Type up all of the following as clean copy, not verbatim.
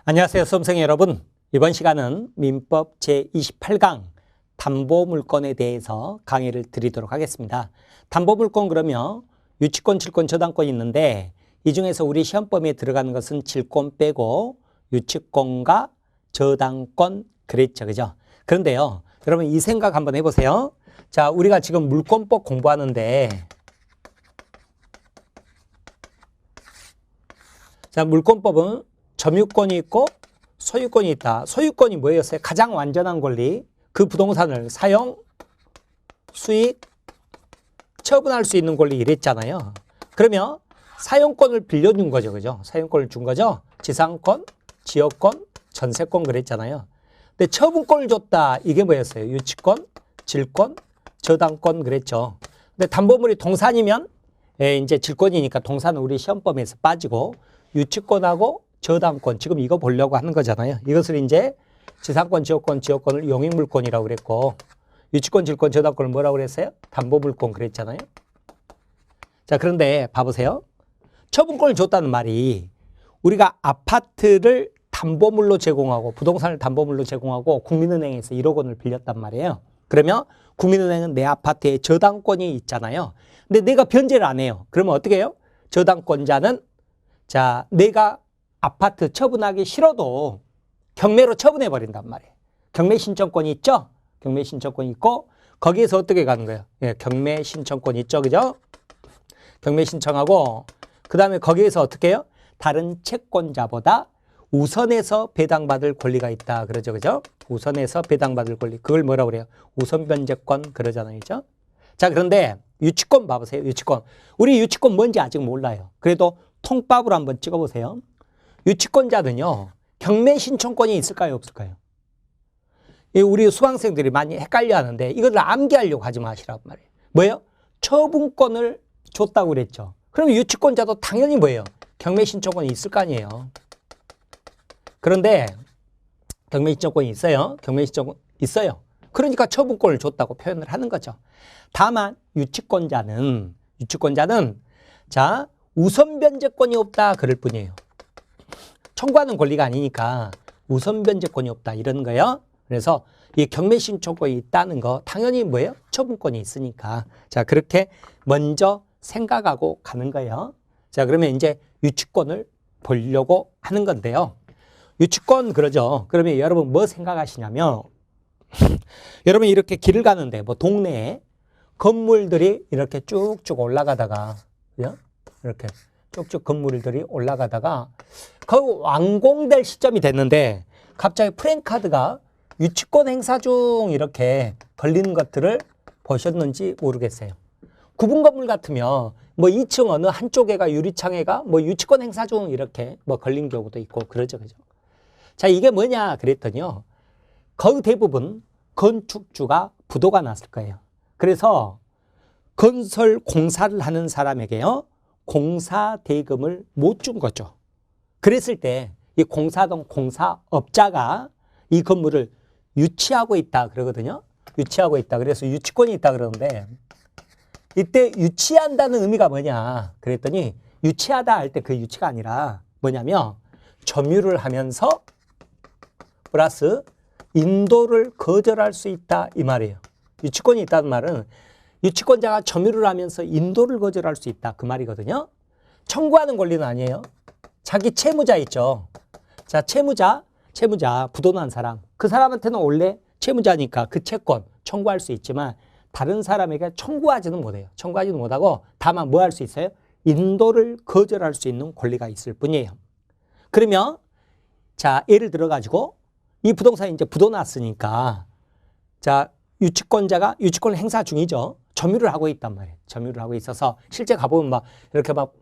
안녕하세요, 수험생 여러분. 이번 시간은 민법 제28강 담보물권에 대해서 강의를 드리도록 하겠습니다. 담보물권 그러면 유치권, 질권, 저당권이 있는데 이 중에서 우리 시험 범위에 들어가는 것은 질권 빼고 유치권과 저당권 그랬죠, 그죠? 그런데요, 여러분 이 생각 한번 해보세요. 자, 우리가 지금 물권법 공부하는데 자, 물권법은 점유권이 있고 소유권이 있다. 소유권이 뭐였어요? 가장 완전한 권리. 그 부동산을 사용, 수익, 처분할 수 있는 권리 이랬잖아요. 그러면 사용권을 빌려준 거죠. 그죠? 사용권을 준 거죠. 지상권, 지역권, 전세권 그랬잖아요. 근데 처분권을 줬다. 이게 뭐였어요? 유치권, 질권, 저당권 그랬죠. 근데 담보물이 동산이면 이제 질권이니까 동산은 우리 시험범위에서 빠지고 유치권하고 저당권, 지금 이거 보려고 하는 거잖아요. 이것을 이제 지상권, 지역권을 용익물권이라고 그랬고 유치권, 질권, 저당권을 뭐라고 그랬어요? 담보물권 그랬잖아요. 자, 그런데 봐보세요. 처분권을 줬다는 말이 우리가 아파트를 담보물로 제공하고 부동산을 담보물로 제공하고 국민은행에서 1억 원을 빌렸단 말이에요. 그러면 국민은행은 내 아파트에 저당권이 있잖아요. 근데 내가 변제를 안 해요. 그러면 어떻게 해요? 저당권자는 자, 내가 아파트 처분하기 싫어도 경매로 처분해 버린단 말이에요. 경매 신청권이 있죠? 경매 신청권이 있고 거기에서 어떻게 가는 거예요? 예, 경매 신청권이 있죠, 그죠? 경매 신청하고 그 다음에 거기에서 어떻게 해요? 다른 채권자보다 우선해서 배당받을 권리가 있다 그러죠, 그죠? 우선해서 배당받을 권리, 그걸 뭐라고 그래요? 우선 변제권 그러잖아요, 그죠? 자, 그런데 유치권 봐보세요. 유치권, 우리 유치권 뭔지 아직 몰라요. 그래도 통밥으로 한번 찍어보세요. 유치권자는요, 경매 신청권이 있을까요, 없을까요? 우리 수강생들이 많이 헷갈려 하는데 이걸 암기하려고 하지 마시라고 말이에요. 뭐예요? 처분권을 줬다고 그랬죠. 그럼 유치권자도 당연히 뭐예요? 경매 신청권이 있을 거 아니에요. 그런데 경매 신청권이 있어요. 경매 신청권 있어요. 그러니까 처분권을 줬다고 표현을 하는 거죠. 다만 유치권자는 자, 우선 변제권이 없다 그럴 뿐이에요. 청구하는 권리가 아니니까 우선 변제권이 없다 이런 거예요. 그래서 이 경매 신청권이 있다는 거 당연히 뭐예요? 처분권이 있으니까. 자, 그렇게 먼저 생각하고 가는 거예요. 자, 그러면 이제 유치권을 보려고 하는 건데요. 유치권 그러죠. 그러면 여러분 뭐 생각하시냐면 여러분 이렇게 길을 가는데 뭐 동네에 건물들이 이렇게 쭉쭉 올라가다가 이렇게 쭉쭉 건물들이 올라가다가 거의 완공될 시점이 됐는데 갑자기 프랜카드가 유치권 행사 중 이렇게 걸리는 것들을 보셨는지 모르겠어요. 구분 건물 같으면 뭐 2층 어느 한쪽에가 유리창에가 뭐 유치권 행사 중 이렇게 뭐 걸린 경우도 있고 그러죠, 그죠? 자, 이게 뭐냐 그랬더니요, 거의 대부분 건축주가 부도가 났을 거예요. 그래서 건설 공사를 하는 사람에게요, 공사 대금을 못 준 거죠. 그랬을 때 이 공사동 공사업자가 이 건물을 유치하고 있다 그러거든요. 유치하고 있다. 그래서 유치권이 있다 그러는데 이때 유치한다는 의미가 뭐냐 그랬더니 유치하다 할 때 그 유치가 아니라 뭐냐면 점유를 하면서 플러스 인도를 거절할 수 있다 이 말이에요. 유치권이 있다는 말은 유치권자가 점유를 하면서 인도를 거절할 수 있다 그 말이거든요. 청구하는 권리는 아니에요. 자기 채무자 있죠. 자, 채무자 부도난 사람, 그 사람한테는 원래 채무자니까 그 채권 청구할 수 있지만 다른 사람에게 청구하지는 못해요. 청구하지는 못하고 다만 뭐 할 수 있어요? 인도를 거절할 수 있는 권리가 있을 뿐이에요. 그러면 자, 예를 들어 가지고 이 부동산이 이제 부도났으니까 자, 유치권자가 유치권을 행사 중이죠. 점유를 하고 있단 말이에요. 점유를 하고 있어서 실제 가보면 막 이렇게 막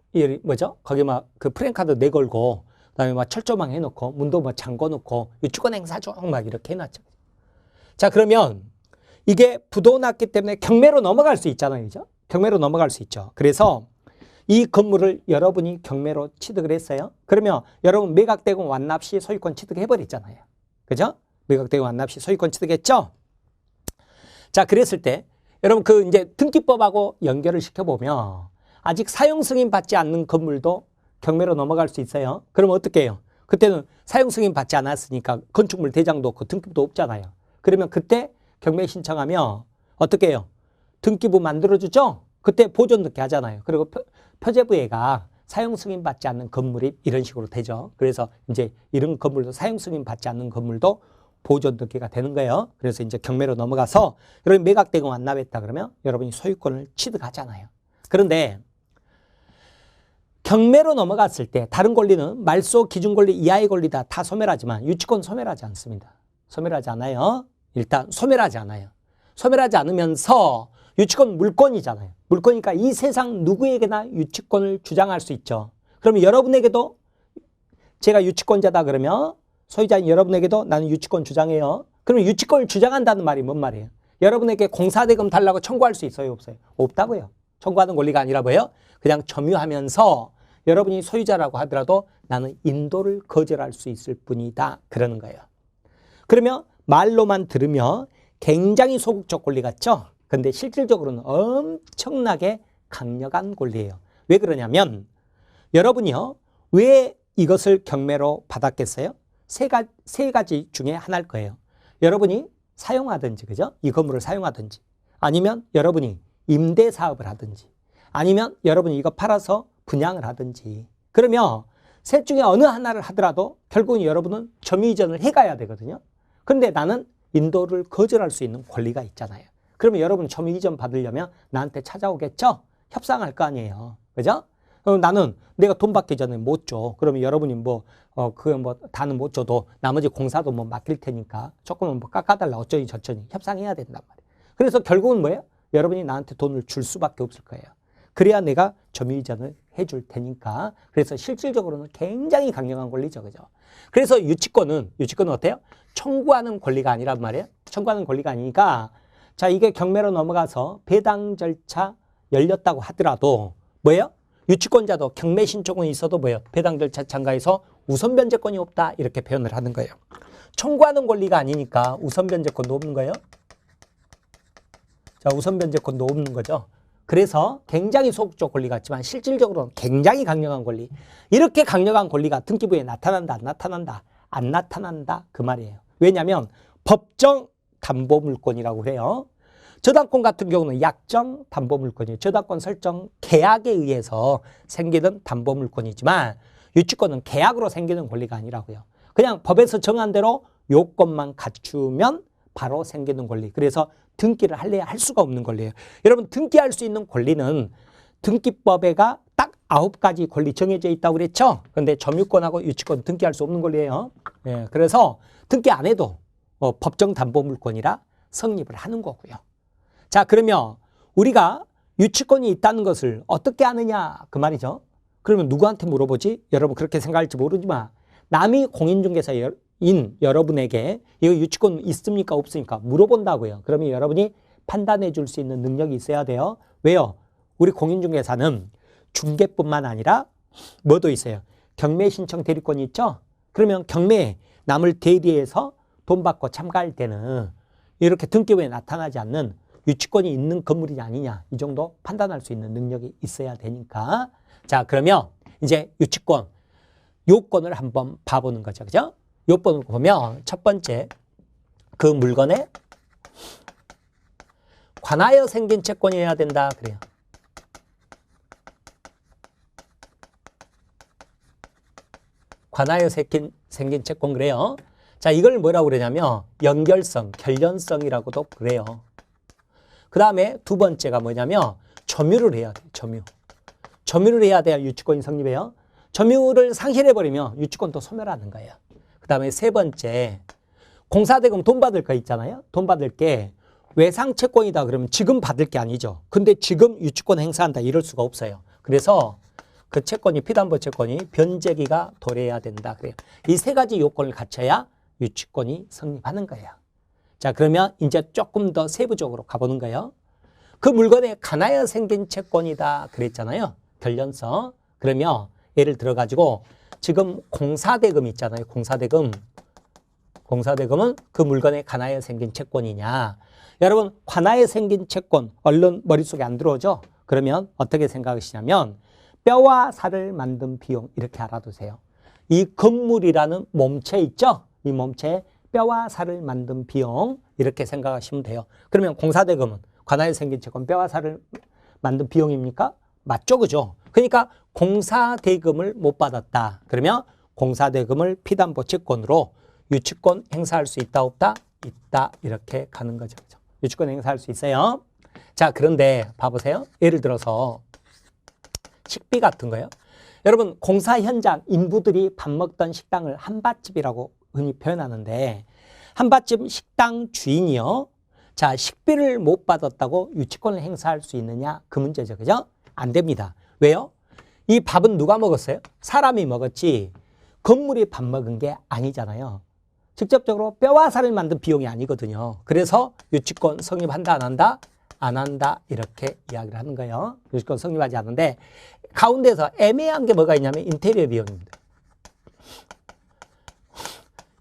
뭐죠? 거기 막 그 프랜카드 내걸고 그다음에 막 철조망 해놓고 문도 막 잠궈놓고 유치권 행사 중 막 이렇게 해놨죠. 자, 그러면 이게 부도났기 때문에 경매로 넘어갈 수 있잖아요, 그죠? 경매로 넘어갈 수 있죠. 그래서 이 건물을 여러분이 경매로 취득을 했어요. 그러면 여러분 매각되고 완납 시 소유권 취득해버렸잖아요. 그죠? 매각되고 완납 시 소유권 취득했죠? 자, 그랬을 때 여러분 그 이제 등기법하고 연결을 시켜보면 아직 사용 승인 받지 않는 건물도 경매로 넘어갈 수 있어요. 그럼 어떻게 해요? 그때는 사용 승인 받지 않았으니까 건축물 대장도 없고 등기부도 없잖아요. 그러면 그때 경매 신청하면 어떻게 해요? 등기부 만들어주죠? 그때 보존 등기 하잖아요. 그리고 표제부에가 사용 승인 받지 않는 건물이 이런 식으로 되죠. 그래서 이제 이런 건물도 사용 승인 받지 않는 건물도 보존 등기가 되는 거예요. 그래서 이제 경매로 넘어가서 여러분이 매각대금 완납했다 그러면 여러분이 소유권을 취득하잖아요. 그런데 경매로 넘어갔을 때 다른 권리는 말소 기준 권리 이하의 권리다 다 소멸하지만 유치권 소멸하지 않습니다. 소멸하지 않아요. 일단 소멸하지 않아요. 소멸하지 않으면서 유치권 물권이잖아요. 물권이니까 이 세상 누구에게나 유치권을 주장할 수 있죠. 그러면 여러분에게도 제가 유치권자다 그러면 소유자인 여러분에게도 나는 유치권 주장해요. 그러면 유치권을 주장한다는 말이 뭔 말이에요? 여러분에게 공사대금 달라고 청구할 수 있어요? 없어요? 없다고요. 청구하는 권리가 아니라 뭐예요? 그냥 점유하면서 여러분이 소유자라고 하더라도 나는 인도를 거절할 수 있을 뿐이다. 그러는 거예요. 그러면 말로만 들으면 굉장히 소극적 권리 같죠? 근데 실질적으로는 엄청나게 강력한 권리예요. 왜 그러냐면 여러분이요. 왜 이것을 경매로 받았겠어요? 세 가지 중에 하나일 거예요. 여러분이 사용하든지, 그죠? 이 건물을 사용하든지, 아니면 여러분이 임대 사업을 하든지, 아니면 여러분이 이거 팔아서 분양을 하든지. 그러면 셋 중에 어느 하나를 하더라도 결국은 여러분은 점유이전을 해가야 되거든요. 그런데 나는 인도를 거절할 수 있는 권리가 있잖아요. 그러면 여러분 점유이전 받으려면 나한테 찾아오겠죠? 협상할 거 아니에요. 그죠? 나는 내가 돈 받기 전에 못 줘. 그러면 여러분이 다는 못 줘도 나머지 공사도 맡길 테니까 조금은 깎아달라 어쩌니 저쩌니 협상해야 된단 말이에요. 그래서 결국은 뭐예요? 여러분이 나한테 돈을 줄 수밖에 없을 거예요. 그래야 내가 점유이전을 해줄 테니까. 그래서 실질적으로는 굉장히 강력한 권리죠. 그죠? 그래서 유치권은 어때요? 청구하는 권리가 아니란 말이에요. 청구하는 권리가 아니니까 자, 이게 경매로 넘어가서 배당 절차 열렸다고 하더라도 뭐예요? 유치권자도 경매 신청권이 있어도 뭐예요? 배당 절차 참가해서 우선 변제권이 없다. 이렇게 표현을 하는 거예요. 청구하는 권리가 아니니까 우선 변제권도 없는 거예요. 자, 우선 변제권도 없는 거죠. 그래서 굉장히 소극적 권리 같지만 실질적으로는 굉장히 강력한 권리. 이렇게 강력한 권리가 등기부에 나타난다, 안 나타난다? 안 나타난다. 그 말이에요. 왜냐하면 법정 담보물권이라고 그래요. 저당권 같은 경우는 약정 담보물권이에요. 저당권 설정 계약에 의해서 생기는 담보물권이지만 유치권은 계약으로 생기는 권리가 아니라고요. 그냥 법에서 정한 대로 요건만 갖추면 바로 생기는 권리. 그래서 등기를 할래야 할 수가 없는 권리예요. 여러분 등기할 수 있는 권리는 등기법에가 딱 9가지 권리 정해져 있다고 그랬죠. 그런데 점유권하고 유치권 등기할 수 없는 권리예요. 예, 그래서 등기 안 해도 법정 담보물권이라 성립을 하는 거고요. 자, 그러면 우리가 유치권이 있다는 것을 어떻게 아느냐 그 말이죠. 그러면 누구한테 물어보지? 여러분 그렇게 생각할지 모르지만 남이 공인중개사인 여러분에게 이거 유치권 있습니까 없습니까 물어본다고요. 그러면 여러분이 판단해 줄 수 있는 능력이 있어야 돼요. 왜요? 우리 공인중개사는 중개뿐만 아니라 뭐도 있어요. 경매 신청 대리권이 있죠. 그러면 경매에 남을 대리해서 돈 받고 참가할 때는 이렇게 등기부에 나타나지 않는 유치권이 있는 건물이냐 아니냐 이 정도 판단할 수 있는 능력이 있어야 되니까. 자, 그러면 이제 유치권 요건을 한번 봐보는 거죠. 그죠? 요건을 보면 첫 번째 그 물건에 관하여 생긴 채권이어야 된다 그래요. 관하여 생긴 채권 그래요. 자, 이걸 뭐라고 그러냐면 연결성, 결련성이라고도 그래요. 그 다음에 두 번째가 뭐냐면 점유를 해야 돼요. 점유를 해야 돼야 유치권이 성립해요. 점유를 상실해버리면 유치권도 소멸하는 거예요. 그 다음에 세 번째 공사대금 돈 받을 거 있잖아요. 돈 받을 게 외상채권이다 그러면 지금 받을 게 아니죠. 근데 지금 유치권 행사한다 이럴 수가 없어요. 그래서 그 채권이 피담보 채권이 변제기가 도래해야 된다 그래요. 이 세 가지 요건을 갖춰야 유치권이 성립하는 거예요. 자, 그러면 이제 조금 더 세부적으로 가보는 거예요. 그 물건에 관하여 생긴 채권이다 그랬잖아요. 결련성. 그러면 예를 들어 가지고 지금 공사대금 있잖아요. 공사대금은 그 물건에 관하여 생긴 채권이냐. 여러분 관하여 생긴 채권 얼른 머릿속에 안 들어오죠. 그러면 어떻게 생각하시냐면 뼈와 살을 만든 비용 이렇게 알아두세요. 이 건물이라는 몸체 있죠? 이 몸체에 뼈와 살을 만든 비용 이렇게 생각하시면 돼요. 그러면 공사대금은 관하에 생긴 채권 뼈와 살을 만든 비용입니까? 맞죠, 그죠? 그러니까 공사대금을 못 받았다. 그러면 공사대금을 피담보 채권으로 유치권 행사할 수 있다, 없다? 있다. 이렇게 가는 거죠. 그죠? 유치권 행사할 수 있어요. 자, 그런데 봐보세요. 예를 들어서 식비 같은 거요. 여러분, 공사 현장 인부들이 밥 먹던 식당을 한밭집이라고 흔히 표현하는데 한밭집 식당 주인이요. 자, 식비를 못 받았다고 유치권을 행사할 수 있느냐? 그 문제죠. 그죠? 안 됩니다. 왜요? 이 밥은 누가 먹었어요? 사람이 먹었지 건물이 밥 먹은 게 아니잖아요. 직접적으로 뼈와 살을 만든 비용이 아니거든요. 그래서 유치권 성립한다, 안 한다? 안 한다. 이렇게 이야기를 하는 거예요. 유치권 성립하지 않는데 가운데서 애매한 게 뭐가 있냐면 인테리어 비용입니다.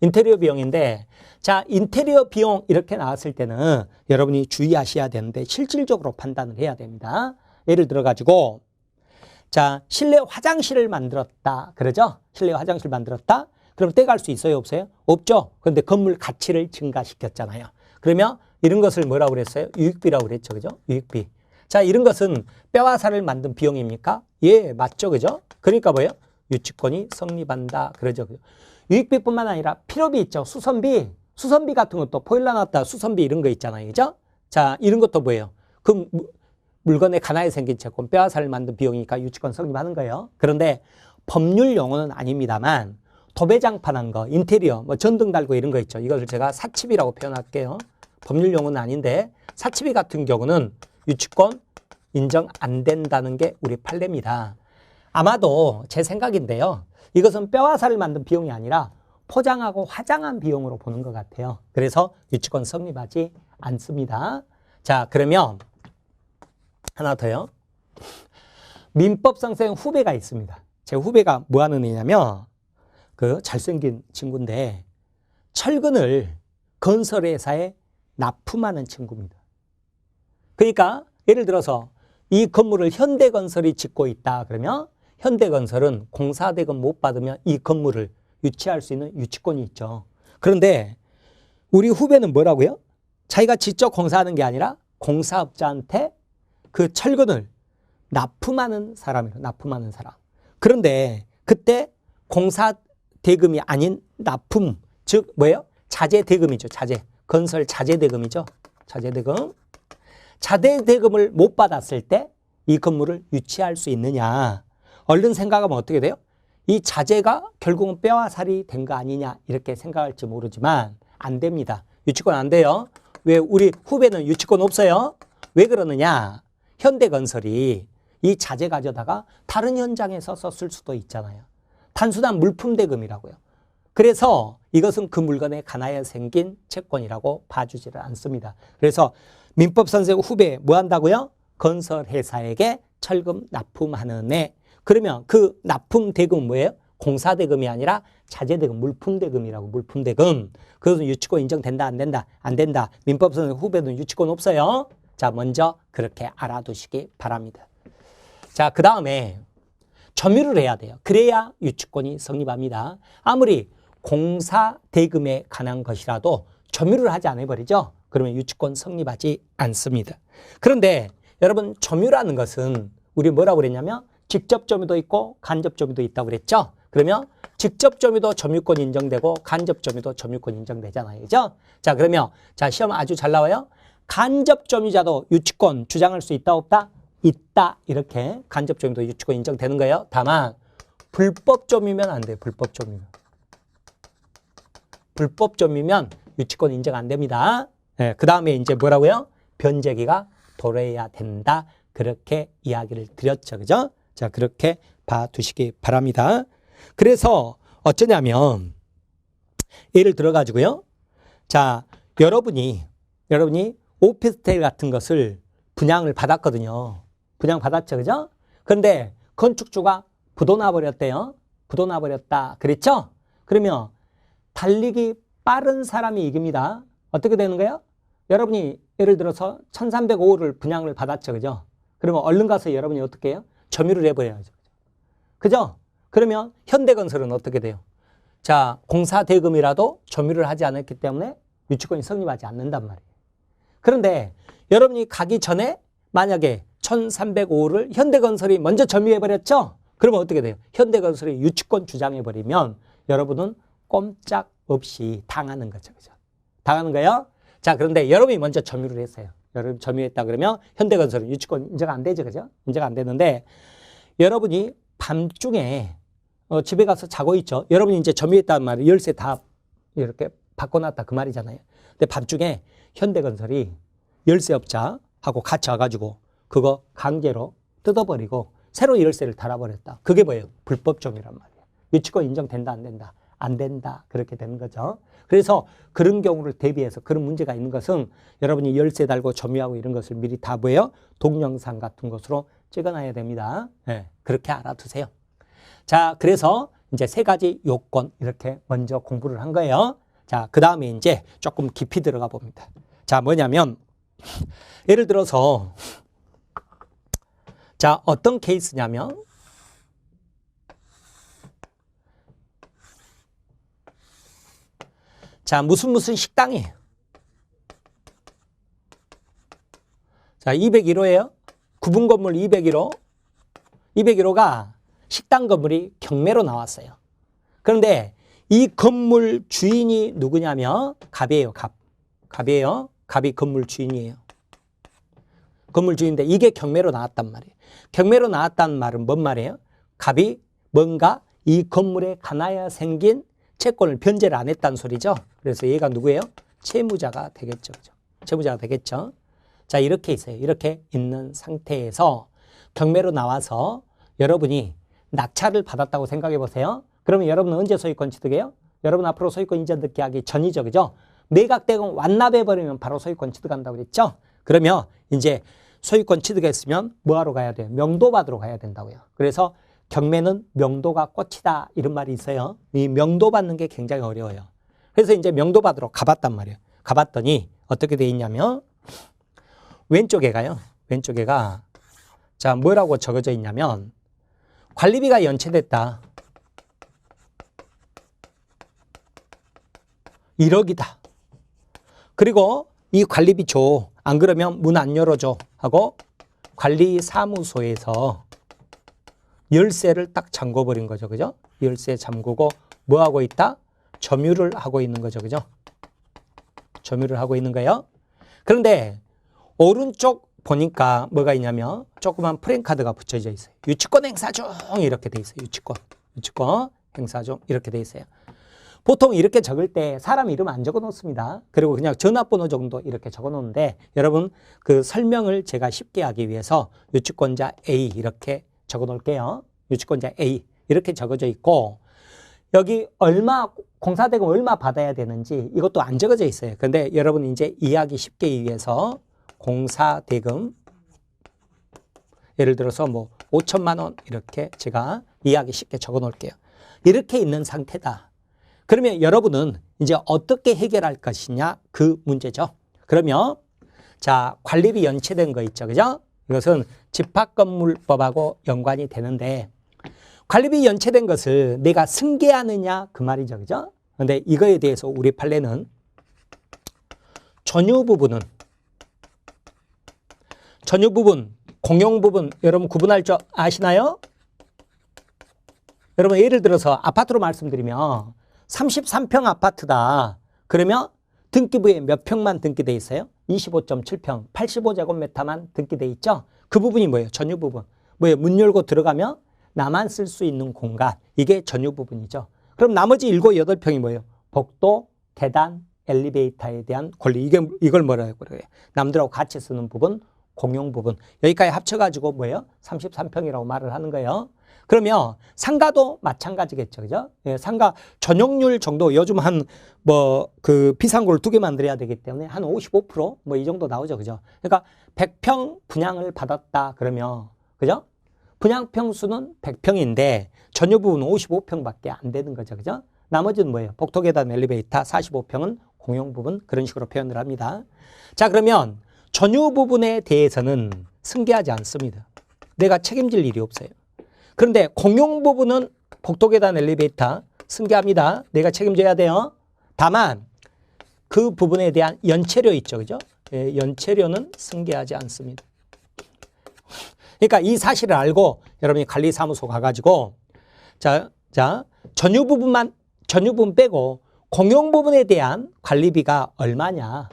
인테리어 비용인데 자, 인테리어 비용 이렇게 나왔을 때는 여러분이 주의하셔야 되는데 실질적으로 판단을 해야 됩니다. 예를 들어 가지고 자, 실내 화장실을 만들었다. 그러죠? 실내 화장실 만들었다. 그럼 떼갈 수 있어요, 없어요? 없죠. 그런데 건물 가치를 증가시켰잖아요. 그러면 이런 것을 뭐라고 그랬어요? 유익비라고 그랬죠. 그죠? 유익비. 자, 이런 것은 뼈와 살을 만든 비용입니까? 예, 맞죠. 그죠? 그러니까 뭐예요? 유치권이 성립한다. 그러죠. 유익비뿐만 아니라 필요비 있죠. 수선비. 수선비 같은 것도 보일러 놨다. 수선비 이런 거 있잖아요. 그죠? 자, 이런 것도 뭐예요? 그 물건의 가나에 생긴 채권, 뼈와 살을 만든 비용이니까 유치권 성립하는 거예요. 그런데 법률 용어는 아닙니다만 도배장판한 거, 인테리어, 뭐 전등 달고 이런 거 있죠. 이것을 제가 사치비라고 표현할게요. 법률 용어는 아닌데 사치비 같은 경우는 유치권 인정 안 된다는 게 우리 판례입니다. 아마도 제 생각인데요. 이것은 뼈와 살을 만든 비용이 아니라 포장하고 화장한 비용으로 보는 것 같아요. 그래서 유치권 성립하지 않습니다. 자, 그러면 하나 더요. 민법 선생 후배가 있습니다. 제 후배가 뭐 하는 애냐면 그 잘생긴 친구인데 철근을 건설회사에 납품하는 친구입니다. 그러니까 예를 들어서 이 건물을 현대건설이 짓고 있다 그러면 현대건설은 공사대금 못 받으면 이 건물을 유치할 수 있는 유치권이 있죠. 그런데 우리 후배는 뭐라고요? 자기가 직접 공사하는 게 아니라 공사업자한테 그 철근을 납품하는 사람이에요. 납품하는 사람. 그런데 그때 공사대금이 아닌 납품, 즉 뭐예요? 자재대금이죠. 자재. 건설 자재대금이죠. 자재대금. 자재대금을 못 받았을 때 이 건물을 유치할 수 있느냐. 얼른 생각하면 어떻게 돼요? 이 자재가 결국은 뼈와 살이 된 거 아니냐 이렇게 생각할지 모르지만 안 됩니다. 유치권 안 돼요. 왜 우리 후배는 유치권 없어요? 왜 그러느냐? 현대건설이 이 자재 가져다가 다른 현장에서 썼을 수도 있잖아요. 단순한 물품대금이라고요. 그래서 이것은 그 물건에 관하여 생긴 채권이라고 봐주지를 않습니다. 그래서 민법 선생 후배 뭐 한다고요? 건설회사에게 철금 납품하는 애. 그러면 그 납품대금은 뭐예요? 공사대금이 아니라 자재대금, 물품대금이라고. 물품대금. 그것은 유치권 인정된다, 안 된다? 안 된다. 민법 선생 후배는 유치권 없어요. 자, 먼저 그렇게 알아두시기 바랍니다. 자, 그 다음에 점유를 해야 돼요. 그래야 유치권이 성립합니다. 아무리 공사대금에 관한 것이라도 점유를 하지 않아버리죠. 그러면 유치권 성립하지 않습니다. 그런데 여러분 점유라는 것은 우리 뭐라고 그랬냐면 직접 점유도 있고 간접 점유도 있다고 그랬죠. 그러면 직접 점유도 점유권 인정되고 간접 점유도 점유권 인정되잖아요. 그죠? 자, 그러면 자, 시험 아주 잘 나와요. 간접 점유자도 유치권 주장할 수 있다 없다? 있다. 이렇게 간접 점유도 유치권 인정되는 거예요. 다만 불법 점유면 안 돼요. 불법 점유면. 불법 점유면 유치권 인정 안 됩니다. 네, 그 다음에 이제 뭐라고요? 변제기가 도래해야 된다. 그렇게 이야기를 드렸죠. 그죠? 자, 그렇게 봐두시기 바랍니다. 그래서 어쩌냐면 예를 들어 가지고요. 자, 여러분이 오피스텔 같은 것을 분양을 받았거든요. 분양 받았죠. 그죠? 그런데 건축주가 부도나 버렸대요. 부도나 버렸다. 그랬죠? 그러면 달리기 빠른 사람이 이깁니다. 어떻게 되는 거예요? 여러분이 예를 들어서 1305호를 분양을 받았죠. 그죠? 그러면 얼른 가서 여러분이 어떻게 해요? 점유를 해버려야죠. 그죠? 그러면 현대건설은 어떻게 돼요? 자, 공사대금이라도 점유를 하지 않았기 때문에 유치권이 성립하지 않는단 말이에요. 그런데 여러분이 가기 전에 만약에 1305를 현대건설이 먼저 점유해버렸죠? 그러면 어떻게 돼요? 현대건설이 유치권 주장해버리면 여러분은 꼼짝없이 당하는 거죠. 그죠? 당하는 거예요? 자, 그런데 여러분이 먼저 점유를 했어요. 여러분 점유했다 그러면 현대건설은 유치권 인정 안 되죠. 그죠? 인정 안 되는데 여러분이 밤중에 집에 가서 자고 있죠. 여러분이 이제 점유했다는 말은 열쇠 다 이렇게 바꿔놨다 그 말이잖아요. 근데 밤중에 현대건설이 열쇠업자하고 같이 와가지고 그거 강제로 뜯어버리고 새로 열쇠를 달아버렸다. 그게 뭐예요? 불법 점유란 말이에요. 유치권 인정된다 안 된다? 안 된다. 그렇게 되는 거죠. 그래서 그런 경우를 대비해서 그런 문제가 있는 것은 여러분이 열쇠 달고 점유하고 이런 것을 미리 다 뭐예요? 동영상 같은 것으로 찍어놔야 됩니다. 네, 그렇게 알아두세요. 자, 그래서 이제 세 가지 요건 이렇게 먼저 공부를 한 거예요. 자, 그 다음에 이제 조금 깊이 들어가 봅니다. 자, 뭐냐면 예를 들어서 자, 어떤 케이스냐면 자, 무슨 식당이에요. 자, 201호예요. 구분 건물 201호. 201호가 식당 건물이 경매로 나왔어요. 그런데 이 건물 주인이 누구냐면 갑이에요. 갑이에요. 갑이 건물 주인이에요. 건물 주인인데 이게 경매로 나왔단 말이에요. 경매로 나왔다는 말은 뭔 말이에요? 갑이 뭔가 이 건물에 관하여 생긴 채권을 변제를 안 했다는 소리죠. 그래서 얘가 누구예요? 채무자가 되겠죠. 그죠? 채무자가 되겠죠. 자, 이렇게 있어요. 이렇게 있는 상태에서 경매로 나와서 여러분이 낙찰을 받았다고 생각해 보세요. 그러면 여러분은 언제 소유권 취득해요? 여러분 앞으로 소유권 이전 듣기 하기 전이죠. 그죠? 매각되고 완납해버리면 바로 소유권 취득한다고 그랬죠? 그러면 이제 소유권 취득했으면 뭐하러 가야 돼요? 명도받으러 가야 된다고요. 그래서 경매는 명도가 꽃이다 이런 말이 있어요. 이 명도받는 게 굉장히 어려워요. 그래서 이제 명도받으러 가봤단 말이에요. 가봤더니 어떻게 돼 있냐면 왼쪽에가요. 왼쪽에가 자, 뭐라고 적어져 있냐면 관리비가 연체됐다. 1억이다. 그리고 이 관리비 줘. 안 그러면 문 안 열어줘. 하고 관리사무소에서 열쇠를 딱 잠궈버린 거죠. 그죠? 열쇠 잠그고 뭐 하고 있다? 점유를 하고 있는 거죠. 그죠? 점유를 하고 있는 거예요. 그런데 오른쪽 보니까 뭐가 있냐면 조그만 프랜카드가 붙여져 있어요. 유치권 행사 중 이렇게 돼 있어요. 유치권 행사 중 이렇게 돼 있어요. 보통 이렇게 적을 때 사람 이름 안 적어 놓습니다. 그리고 그냥 전화번호 정도 이렇게 적어 놓는데 여러분 그 설명을 제가 쉽게 하기 위해서 유치권자 A 이렇게 적어 놓을게요. 유치권자 A 이렇게 적어져 있고 여기 얼마 공사대금 얼마 받아야 되는지 이것도 안 적어져 있어요. 그런데 여러분 이제 이해하기 쉽게 위해서 공사대금 예를 들어서 뭐 5천만 원 이렇게 제가 이해하기 쉽게 적어 놓을게요. 이렇게 있는 상태다. 그러면 여러분은 이제 어떻게 해결할 것이냐 그 문제죠. 그러면 자, 관리비 연체된 거 있죠. 그죠? 이것은 집합건물법하고 연관이 되는데 관리비 연체된 것을 내가 승계하느냐 그 말이죠. 그죠? 그런데 이거에 대해서 우리 판례는 전유 부분, 공용 부분 여러분 구분할 줄 아시나요? 여러분 예를 들어서 아파트로 말씀드리면 33평 아파트다. 그러면 등기부에 몇 평만 등기돼 있어요? 25.7평, 85제곱미터만 등기돼 있죠? 그 부분이 뭐예요? 전유 부분. 뭐예요? 문 열고 들어가면 나만 쓸 수 있는 공간. 이게 전유 부분이죠. 그럼 나머지 7, 8평이 뭐예요? 복도, 계단, 엘리베이터에 대한 권리. 이걸 뭐라고 그래요? 남들하고 같이 쓰는 부분, 공용 부분. 여기까지 합쳐가지고 뭐예요? 33평이라고 말을 하는 거예요. 그러면 상가도 마찬가지겠죠. 그죠? 예, 상가 전용률 정도 요즘 한 뭐 그 비상구를 2개 만들어야 되기 때문에 한 55% 뭐 이 정도 나오죠. 그죠? 그러니까 100평 분양을 받았다 그러면 그죠? 분양 평수는 100평인데 전유 부분은 55평밖에 안 되는 거죠. 그죠? 나머지는 뭐예요? 복도, 계단, 엘리베이터 45평은 공용 부분 그런 식으로 표현을 합니다. 자, 그러면 전유 부분에 대해서는 승계하지 않습니다. 내가 책임질 일이 없어요. 그런데 공용 부분은 복도계단 엘리베이터 승계합니다. 내가 책임져야 돼요. 다만 그 부분에 대한 연체료 있죠. 그죠? 예, 연체료는 승계하지 않습니다. 그러니까 이 사실을 알고 여러분이 관리사무소 가가지고 자, 전유 부분 빼고 공용 부분에 대한 관리비가 얼마냐?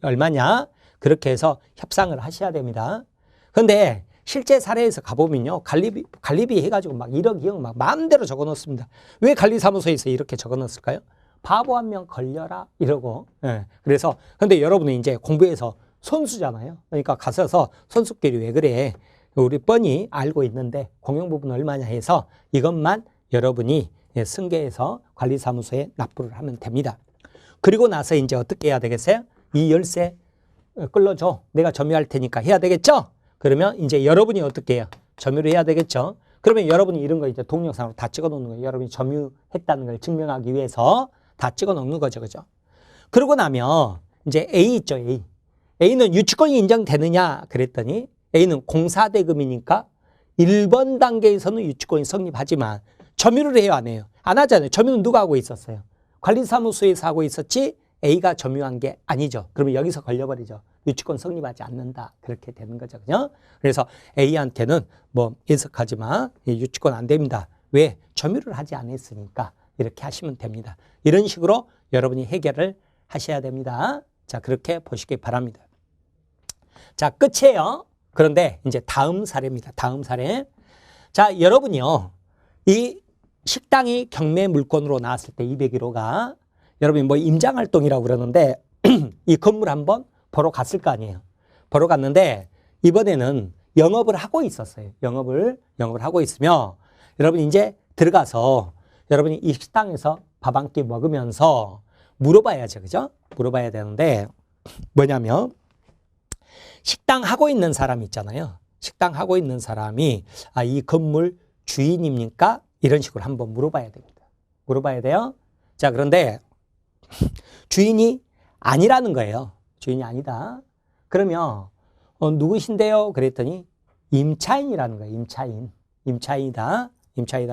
얼마냐? 그렇게 해서 협상을 하셔야 됩니다. 그런데 실제 사례에서 가보면요. 관리비 해가지고 막 1억, 2억 막 마음대로 적어 놓습니다. 왜 관리사무소에서 이렇게 적어 놓을까요? 바보 한 명 걸려라 이러고. 예. 그래서 근데 여러분은 이제 공부해서 선수잖아요. 그러니까 가셔서 선수끼리 왜 그래? 우리 뻔히 알고 있는데 공용 부분 얼마냐 해서 이것만 여러분이 승계해서 관리사무소에 납부를 하면 됩니다. 그리고 나서 이제 어떻게 해야 되겠어요? 이 열쇠 끌어줘. 내가 점유할 테니까 해야 되겠죠? 그러면 이제 여러분이 어떻게 해요? 점유를 해야 되겠죠? 그러면 여러분이 이런 거 이제 동영상으로 다 찍어 놓는 거예요. 여러분이 점유했다는 걸 증명하기 위해서 다 찍어 놓는 거죠. 그죠? 그러고 나면 이제 A 있죠. A. A는 유치권이 인정되느냐 그랬더니 A는 공사대금이니까 1번 단계에서는 유치권이 성립하지만 점유를 해요, 안 해요? 안 하잖아요. 점유는 누가 하고 있었어요? 관리사무소에서 하고 있었지 A가 점유한 게 아니죠. 그러면 여기서 걸려버리죠. 유치권 성립하지 않는다. 그렇게 되는 거죠. 그죠? 그래서 A한테는 뭐 예석하지 마. 유치권 안 됩니다. 왜? 점유를 하지 않았으니까 이렇게 하시면 됩니다. 이런 식으로 여러분이 해결을 하셔야 됩니다. 자, 그렇게 보시기 바랍니다. 자, 끝이에요. 그런데 이제 다음 사례입니다. 다음 사례. 자, 여러분이요. 이 식당이 경매 물건으로 나왔을 때 201호가 여러분이 뭐 임장활동이라고 그러는데 이 건물 한번 보러 갔을 거 아니에요. 보러 갔는데 이번에는 영업을 하고 있었어요. 영업을 하고 있으며 여러분이 이제 들어가서 여러분이 이 식당에서 밥 한 끼 먹으면서 물어봐야죠. 그죠? 물어봐야 되는데 뭐냐면 식당 하고 있는 사람 있잖아요. 식당 하고 있는 사람이 이 건물 주인입니까? 이런 식으로 한번 물어봐야 됩니다. 물어봐야 돼요. 자, 그런데 주인이 아니라는 거예요. 주인이 아니다. 그러면 누구신데요? 그랬더니 임차인이라는 거예요. 임차인이다.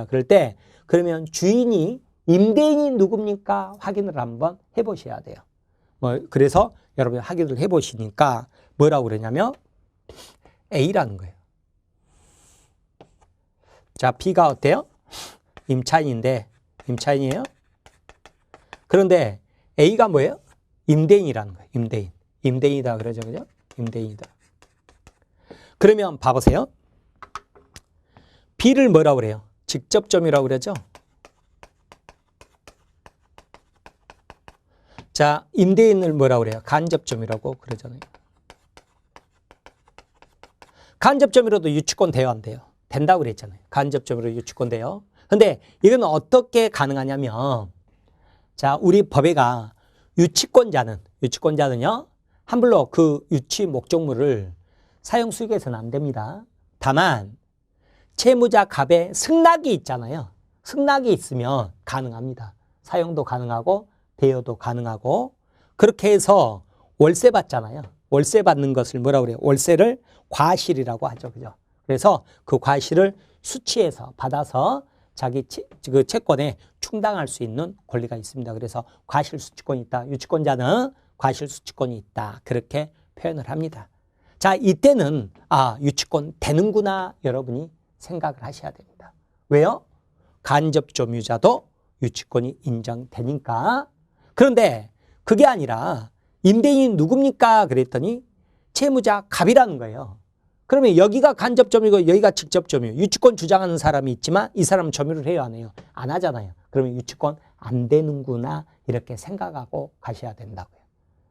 그럴 때 그러면 주인이 임대인이 누굽니까? 확인을 한번 해보셔야 돼요. 그래서 여러분 확인을 해보시니까 뭐라고 그러냐면 A라는 거예요. 자, B가 어때요? 임차인이에요. 그런데 A가 뭐예요? 임대인이라는 거예요. 임대인이다 그러죠. 그죠? 임대인이다. 그러면 봐보세요. B를 뭐라고 그래요? 직접점이라고 그러죠. 자, 임대인을 뭐라고 그래요? 간접점이라고 그러잖아요. 간접점이라도 유치권 돼요, 안 돼요? 된다고 그랬잖아요. 간접점으로 유치권 돼요. 근데 이건 어떻게 가능하냐면 자, 우리 법에가 유치권자는요. 함부로 그 유치 목적물을 사용 수익해서는 안 됩니다. 다만 채무자 갑에 승낙이 있잖아요. 승낙이 있으면 가능합니다. 사용도 가능하고 대여도 가능하고 그렇게 해서 월세 받잖아요. 월세 받는 것을 뭐라고 그래요? 월세를 과실이라고 하죠. 그죠? 그래서 그 과실을 수취해서 받아서 자기 그 채권에 충당할 수 있는 권리가 있습니다. 그래서 과실 수취권이 있다. 유치권자는 과실 수취권이 있다. 그렇게 표현을 합니다. 자, 이때는 유치권 되는구나 여러분이 생각을 하셔야 됩니다. 왜요? 간접점유자도 유치권이 인정되니까. 그런데 그게 아니라 임대인이 누굽니까? 그랬더니 채무자 갑이라는 거예요. 그러면 여기가 간접점유고 여기가 직접점유. 유치권 주장하는 사람이 있지만 이 사람은 점유를 해요, 안 해요? 안 하잖아요. 그러면 유치권 안 되는구나 이렇게 생각하고 가셔야 된다고요.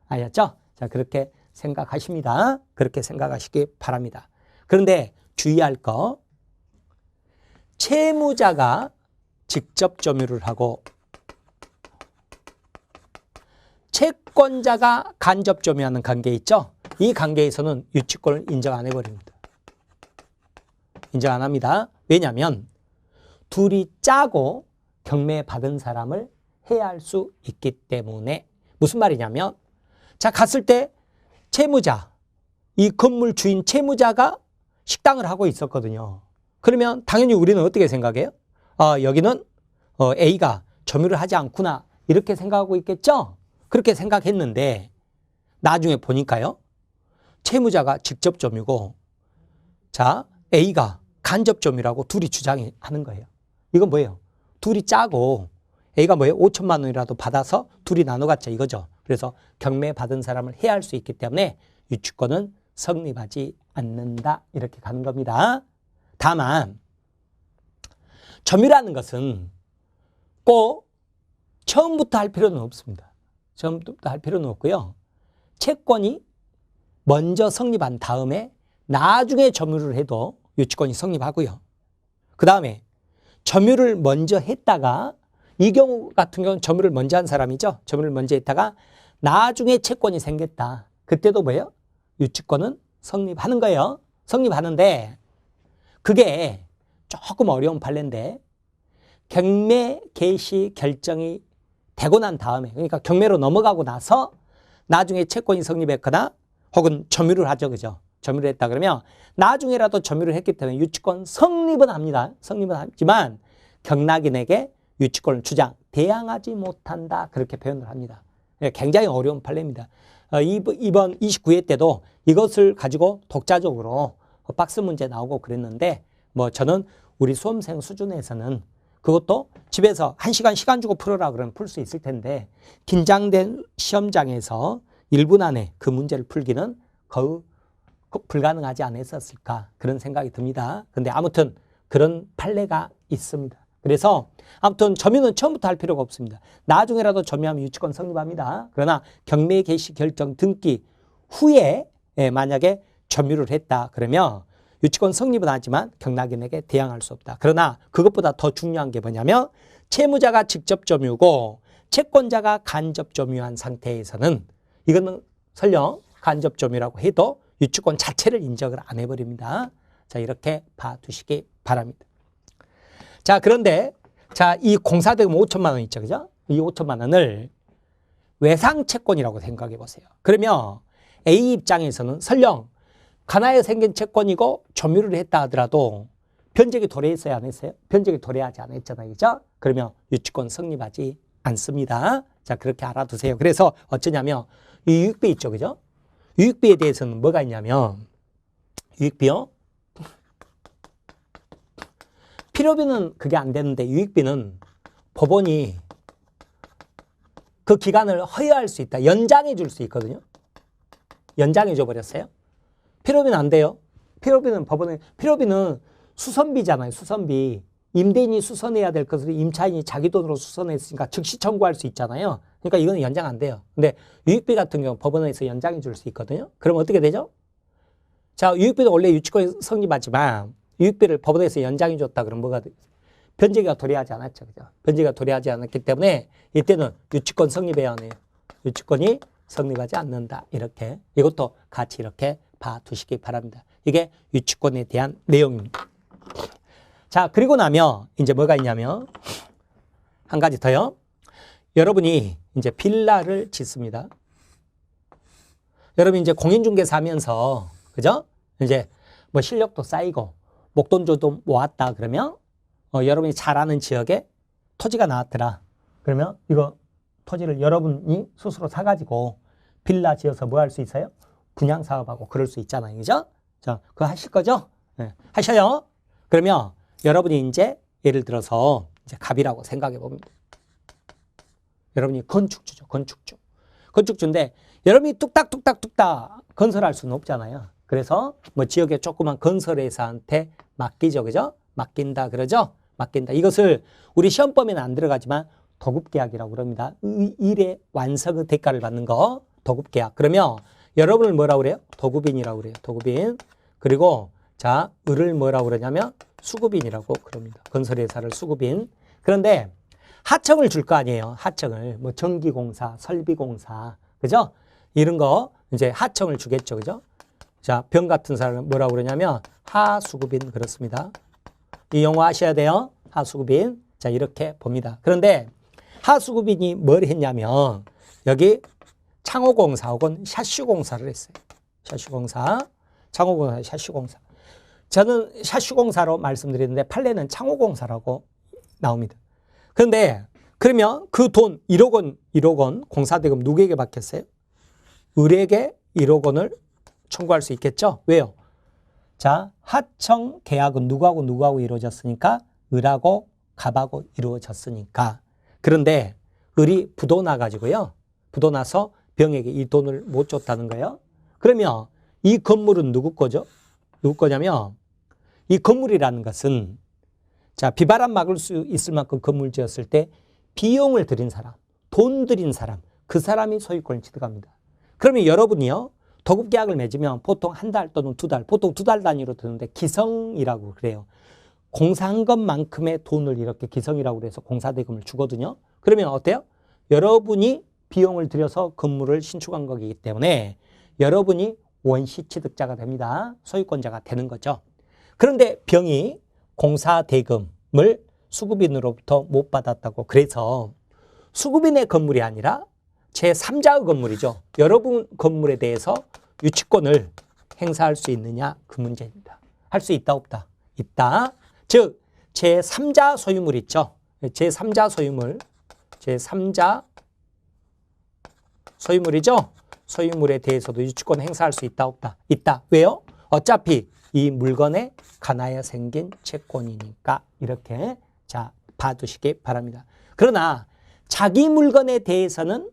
알겠죠? 자, 그렇게 생각하십니다. 그렇게 생각하시기 바랍니다. 그런데 주의할 거 채무자가 직접 점유를 하고 채권자가 간접 점유하는 관계 있죠? 이 관계에서는 유치권을 인정 안 해버립니다. 인정 안 합니다. 왜냐하면 둘이 짜고 경매 받은 사람을 해할 수 있기 때문에. 무슨 말이냐면 자, 갔을 때 채무자, 이 건물 주인 채무자가 식당을 하고 있었거든요. 그러면 당연히 우리는 어떻게 생각해요? 여기는 A가 점유를 하지 않구나 이렇게 생각하고 있겠죠? 그렇게 생각했는데 나중에 보니까요. 채무자가 직접 점유고 자 A가 간접 점유라고 둘이 주장하는 거예요. 이건 뭐예요? 둘이 짜고 A가 뭐예요? 5천만 원이라도 받아서 둘이 나눠 갖자 이거죠. 그래서 경매 받은 사람을 해야할 수 있기 때문에 유치권은 성립하지 않는다 이렇게 가는 겁니다. 다만 점유라는 것은 꼭 처음부터 할 필요는 없습니다. 처음부터 할 필요는 없고요. 채권이 먼저 성립한 다음에 나중에 점유를 해도 유치권이 성립하고요. 그 다음에 점유를 먼저 했다가 이 경우 같은 경우는 점유를 먼저 한 사람이죠. 점유를 먼저 했다가 나중에 채권이 생겼다. 그때도 뭐예요? 유치권은 성립하는 거예요. 성립하는데 그게 조금 어려운 판례인데 경매 개시 결정이 되고 난 다음에 그러니까 경매로 넘어가고 나서 나중에 채권이 성립했거나 혹은 점유를 하죠. 그죠? 점유를 했다 그러면 나중에라도 점유를 했기 때문에 유치권 성립은 합니다. 성립은 하지만 경락인에게 유치권을 주장, 대항하지 못한다. 그렇게 표현을 합니다. 굉장히 어려운 판례입니다. 이번 29회 때도 이것을 가지고 독자적으로 박스 문제 나오고 그랬는데 뭐 저는 우리 수험생 수준에서는 그것도 집에서 1시간 시간 주고 풀어라 그러면 풀 수 있을 텐데 긴장된 시험장에서 1분 안에 그 문제를 풀기는 거의 불가능하지 않았을까 그런 생각이 듭니다. 근데 아무튼 그런 판례가 있습니다. 그래서 아무튼 점유는 처음부터 할 필요가 없습니다. 나중에라도 점유하면 유치권 성립합니다. 그러나 경매 개시 결정 등기 후에 만약에 점유를 했다 그러면 유치권 성립은 하지만 경락인에게 대항할 수 없다. 그러나 그것보다 더 중요한 게 뭐냐면 채무자가 직접 점유고 채권자가 간접 점유한 상태에서는 이거는 설령 간접 점유라고 해도 유치권 자체를 인정을 안 해버립니다. 자, 이렇게 봐두시기 바랍니다. 자, 그런데 자, 이 공사대금 5천만 원 있죠. 그죠? 이 5천만 원을 외상채권이라고 생각해 보세요. 그러면 A 입장에서는 설령 가나에 생긴 채권이고 점유를 했다 하더라도 변제기 도래했어야 안 했어요? 변제기 도래하지 않았잖아요. 그죠? 그러면 유치권 성립하지 않습니다. 자, 그렇게 알아두세요. 그래서 어쩌냐면 이 유익비 있죠. 그죠? 유익비에 대해서는 뭐가 있냐면 유익비요? 필요비는 그게 안 되는데 유익비는 법원이 그 기간을 허여할 수 있다. 연장해 줄 수 있거든요. 연장해 줘 버렸어요. 필요비는 안 돼요. 필요비는 법원에 필요비는 수선비잖아요. 수선비. 임대인이 수선해야 될 것을 임차인이 자기 돈으로 수선했으니까 즉시 청구할 수 있잖아요. 그러니까 이거는 연장 안 돼요. 근데 유익비 같은 경우 법원에서 연장해 줄 수 있거든요. 그럼 어떻게 되죠? 자, 유익비도 원래 유치권이 성립하지만 유익비를 법원에서 연장해 줬다 그러면 뭐가 돼요? 변제기가 도래하지 않았죠. 그죠? 변제기가 도래하지 않았기 때문에 이때는 유치권 성립해야 하네요. 유치권이 성립하지 않는다. 이렇게 이것도 같이 이렇게 봐두시기 바랍니다. 이게 유치권에 대한 내용입니다. 자, 그리고 나면 이제 뭐가 있냐면 한 가지 더요. 여러분이 이제 빌라를 짓습니다. 여러분 이제 공인중개사 하면서 그죠? 이제 뭐 실력도 쌓이고 목돈조도 모았다 그러면 여러분이 잘 아는 지역에 토지가 나왔더라. 그러면 이거 토지를 여러분이 스스로 사가지고 빌라 지어서 뭐 할 수 있어요? 분양사업하고 그럴 수 있잖아요. 그죠? 자, 그거 하실 거죠? 네. 하셔요. 그러면 여러분이 이제 예를 들어서 이제 갑이라고 생각해 봅니다. 여러분이 건축주죠. 건축주. 건축주인데 여러분이 뚝딱뚝딱뚝딱 건설할 수는 없잖아요. 그래서 뭐 지역의 조그만 건설회사한테 맡기죠. 그죠? 맡긴다 그러죠? 맡긴다. 이것을 우리 시험범위는 안 들어가지만 도급계약이라고 그럽니다. 일의 완성의 대가를 받는 거 도급계약. 그러면 여러분을 뭐라고 그래요? 도급인이라고 그래요. 도급인. 그리고 자, 을을 뭐라고 그러냐면 수급인이라고 그럽니다. 건설회사를 수급인. 그런데 하청을 줄 거 아니에요. 하청을. 뭐 전기공사, 설비공사. 그죠? 이런 거 이제 하청을 주겠죠. 그죠? 자, 병 같은 사람은 뭐라고 그러냐면 하수급인 그렇습니다. 이 용어 아셔야 돼요. 하수급인. 자, 이렇게 봅니다. 그런데 하수급인이 뭘 했냐면 여기 창호공사 혹은 샤슈공사를 했어요. 샤슈공사. 창호공사, 샤슈공사. 저는 샤슈공사로 말씀드리는데 판례는 창호공사라고 나옵니다. 그런데 그러면 그 돈 1억 원 공사대금 누구에게 받겠어요? 을에게 1억 원을 청구할 수 있겠죠? 왜요? 자, 하청 계약은 누구하고 이루어졌으니까 을하고 갑하고 이루어졌으니까. 그런데 을이 부도 나가지고요. 부도 나서 병에게 이 돈을 못 줬다는 거예요. 그러면 이 건물은 누구 거죠? 누구 거냐면 이 건물이라는 것은 자, 비바람 막을 수 있을 만큼 건물 지었을 때 비용을 들인 사람, 돈 들인 사람, 그 사람이 소유권을 취득합니다. 그러면 여러분이요, 도급계약을 맺으면 보통 한 달 또는 두 달, 보통 두 달 단위로 드는데 기성이라고 그래요. 공사한 것만큼의 돈을 이렇게 기성이라고 해서 공사대금을 주거든요. 그러면 어때요? 여러분이 비용을 들여서 건물을 신축한 거기 때문에 여러분이 원시 취득자가 됩니다. 소유권자가 되는 거죠. 그런데 병이 공사대금을 수급인으로부터 못 받았다고. 그래서 수급인의 건물이 아니라 제3자의 건물이죠. 여러분 건물에 대해서 유치권을 행사할 수 있느냐 그 문제입니다. 할 수 있다 없다? 있다. 즉 제3자 소유물 있죠. 제3자 소유물이죠. 소유물에 대해서도 유치권 행사할 수 있다 없다? 있다. 왜요? 어차피 이 물건에 관하여 생긴 채권이니까. 이렇게 자 봐두시기 바랍니다. 그러나 자기 물건에 대해서는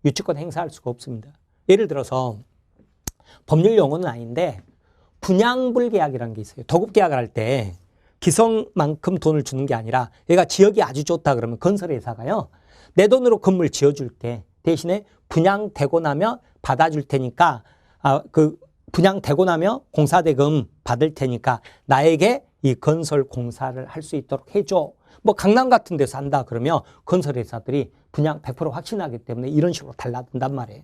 유치권 행사할 수가 없습니다. 예를 들어서 법률 용어는 아닌데 분양불계약이라는 게 있어요. 도급계약을 할 때 기성만큼 돈을 주는 게 아니라 얘가 지역이 아주 좋다 그러면 건설회사가요. 내 돈으로 건물 지어줄게. 대신에 분양되고 나면 받아줄 테니까 그 분양되고 나면 공사대금 받을 테니까 나에게 이 건설 공사를 할 수 있도록 해줘. 뭐 강남 같은 데서 한다 그러면 건설회사들이 분양 100% 확신하기 때문에 이런 식으로 달라든단 말이에요.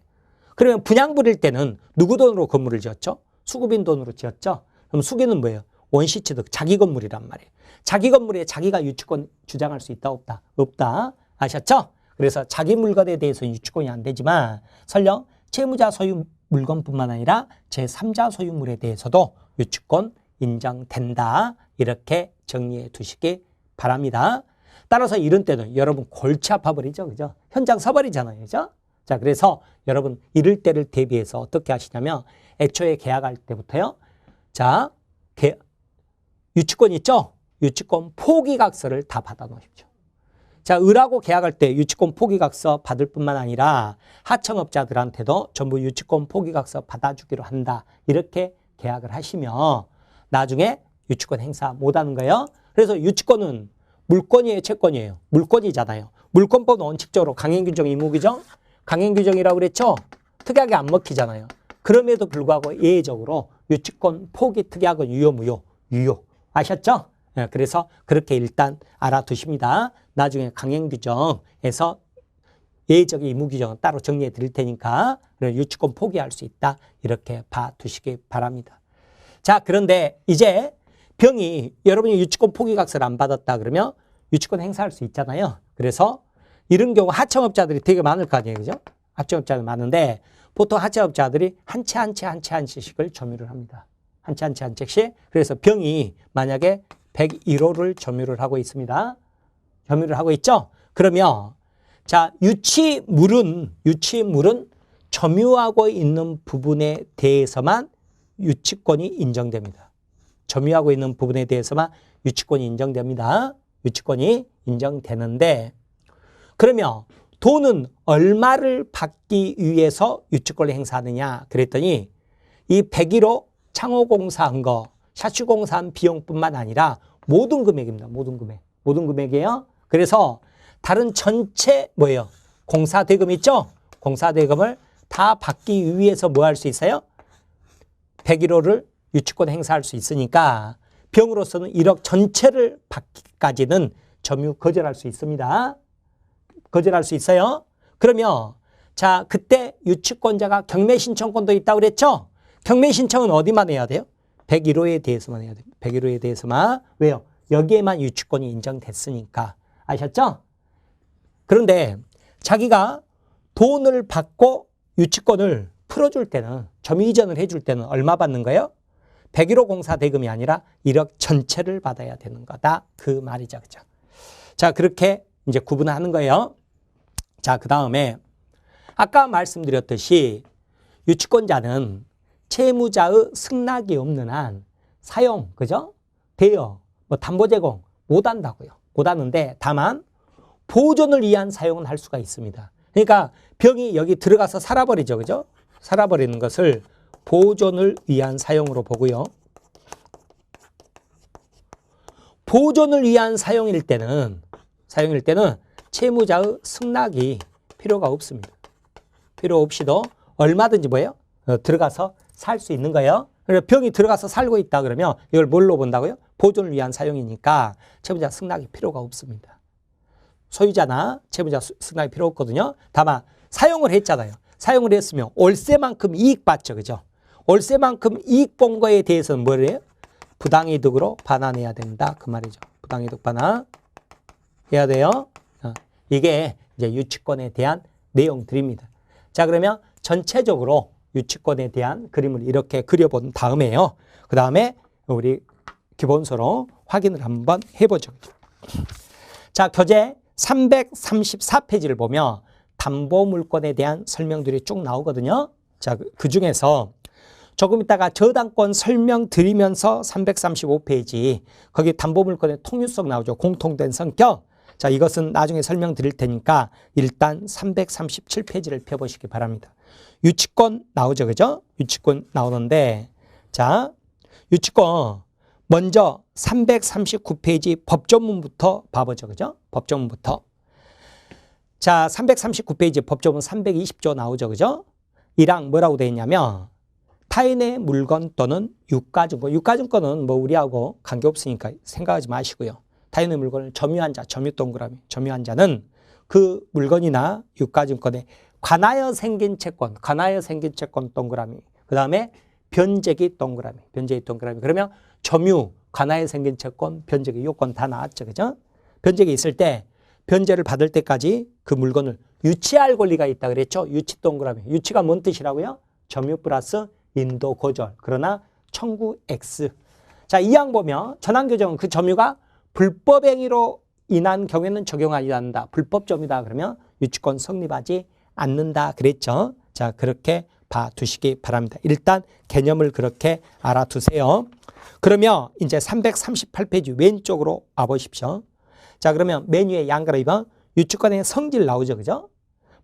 그러면 분양 부릴 때는 누구 돈으로 건물을 지었죠? 수급인 돈으로 지었죠? 그럼 수기는 뭐예요? 원시취득, 자기 건물이란 말이에요. 자기 건물에 자기가 유치권 주장할 수 있다 없다? 없다. 아셨죠? 그래서 자기 물건에 대해서는 유치권이 안 되지만 설령 채무자 소유 물건뿐만 아니라 제3자 소유물에 대해서도 유치권 인정된다. 이렇게 정리해 두시기 바랍니다. 따라서 이런 때는 여러분 골치 아파버리죠. 그죠? 현장 서버리잖아요. 그죠? 자, 그래서 여러분 이럴 때를 대비해서 어떻게 하시냐면 애초에 계약할 때부터요. 자, 유치권 있죠? 유치권 포기각서를 다 받아 놓으십시오. 자, 을하고 계약할 때 유치권 포기각서 받을 뿐만 아니라 하청업자들한테도 전부 유치권 포기각서 받아주기로 한다. 이렇게 계약을 하시면 나중에 유치권 행사 못하는 거예요. 그래서 유치권은 물권이에요, 채권이에요? 물권이잖아요. 물권법은 원칙적으로 강행규정, 의무규정, 강행규정이라고 그랬죠? 특약이 안 먹히잖아요. 그럼에도 불구하고 예외적으로 유치권 포기 특약은 유효, 무효? 유효. 아셨죠? 네, 그래서 그렇게 일단 알아두십니다. 나중에 강행규정에서 예외적인 의무규정은 따로 정리해 드릴 테니까 유치권 포기할 수 있다. 이렇게 봐두시기 바랍니다. 자, 그런데 이제 병이 여러분이 유치권 포기각서를 안 받았다 그러면 유치권 행사할 수 있잖아요. 그래서 이런 경우 하청업자들이 되게 많을 거 아니에요. 그죠? 하청업자들이 많은데 보통 하청업자들이 한 채씩을 점유를 합니다. 한 채씩. 그래서 병이 만약에 101호를 점유를 하고 있습니다. 점유를 하고 있죠? 그러면 자, 유치물은 점유하고 있는 부분에 대해서만 유치권이 인정됩니다. 점유하고 있는 부분에 대해서만 유치권이 인정됩니다. 유치권이 인정되는데 그러면 돈은 얼마를 받기 위해서 유치권을 행사하느냐 그랬더니 이 101호 창호공사한 거, 샤슈공사한 비용뿐만 아니라 모든 금액입니다. 모든 금액이에요. 그래서 다른 전체 뭐예요? 공사대금 있죠? 공사대금을 다 받기 위해서 뭐 할 수 있어요? 101호를 유치권 행사할 수 있으니까 병으로서는 1억 전체를 받기까지는 점유 거절할 수 있습니다. 거절할 수 있어요. 그러면 자, 그때 유치권자가 경매 신청권도 있다고 그랬죠? 경매 신청은 어디만 해야 돼요? 101호에 대해서만 해야 돼요. 101호에 대해서만. 왜요? 여기에만 유치권이 인정됐으니까. 아셨죠? 그런데 자기가 돈을 받고 유치권을 풀어줄 때는, 점유 이전을 해줄 때는 얼마 받는 거예요? 101호 공사 대금이 아니라 1억 전체를 받아야 되는 거다. 그 말이죠. 그죠? 자, 그렇게 이제 구분을 하는 거예요. 자, 그 다음에 아까 말씀드렸듯이 유치권자는 채무자의 승낙이 없는 한 사용, 그죠? 대여, 뭐 담보 제공 못 한다고요. 못 하는데 다만 보존을 위한 사용은 할 수가 있습니다. 그러니까 병이 여기 들어가서 살아버리죠. 그죠? 살아버리는 것을 보존을 위한 사용으로 보고요. 보존을 위한 사용일 때는 채무자의 승낙이 필요가 없습니다. 필요 없이도 얼마든지 뭐예요? 들어가서 살 수 있는 거예요. 그래서 병이 들어가서 살고 있다 그러면 이걸 뭘로 본다고요? 보존을 위한 사용이니까 채무자 승낙이 필요가 없습니다. 소유자나 채무자 승낙이 필요 없거든요. 다만 사용을 했잖아요. 사용을 했으면 월세만큼 이익 받죠. 그죠? 월세만큼 이익 본 거에 대해서는 뭐래요? 부당이득으로 반환해야 된다. 그 말이죠. 부당이득 반환 해야 돼요. 이게 이제 유치권에 대한 내용들입니다. 자, 그러면 전체적으로 유치권에 대한 그림을 이렇게 그려본 다음에요. 그 다음에 우리 기본서로 확인을 한번 해보죠. 자, 교재 334페이지를 보면 담보물권에 대한 설명들이 쭉 나오거든요. 자, 그 중에서 조금 있다가 저당권 설명드리면서 335페이지 거기 담보물권의 통유성 나오죠. 공통된 성격. 자, 이것은 나중에 설명드릴 테니까 일단 337페이지를 펴보시기 바랍니다. 유치권 나오죠. 그죠? 유치권 나오는데 자, 유치권 먼저 339페이지 법조문부터 봐보죠. 그죠? 법조문부터. 자, 339페이지 법조문 320조 나오죠. 그죠? 이랑 뭐라고 되어 있냐면 타인의 물건 또는 유가증권. 유가증권은 뭐 우리하고 관계없으니까 생각하지 마시고요. 타인의 물건을 점유한 자, 점유동그라미, 점유한 자는 그 물건이나 유가증권에 관하여 생긴 채권, 관하여 생긴 채권 동그라미, 그 다음에 변제기 동그라미, 변제기 동그라미. 그러면 점유, 관하여 생긴 채권, 변제기 요건 다 나왔죠. 그죠? 변제기 있을 때 변제를 받을 때까지 그 물건을 유치할 권리가 있다 그랬죠. 유치 동그라미. 유치가 뭔 뜻이라고요? 점유 플러스 인도 고절. 그러나 청구 X. 자, 이항 보면 전환교정은 그 점유가 불법 행위로 인한 경우에는 적용하지 않는다. 불법 점유다 그러면 유치권 성립하지 않는다 그랬죠. 자, 그렇게 봐두시기 바랍니다. 일단 개념을 그렇게 알아두세요. 그러면 이제 338페이지 왼쪽으로 와보십시오. 자, 그러면 맨 위에 양가로 2번 유치권의 성질 나오죠. 그죠?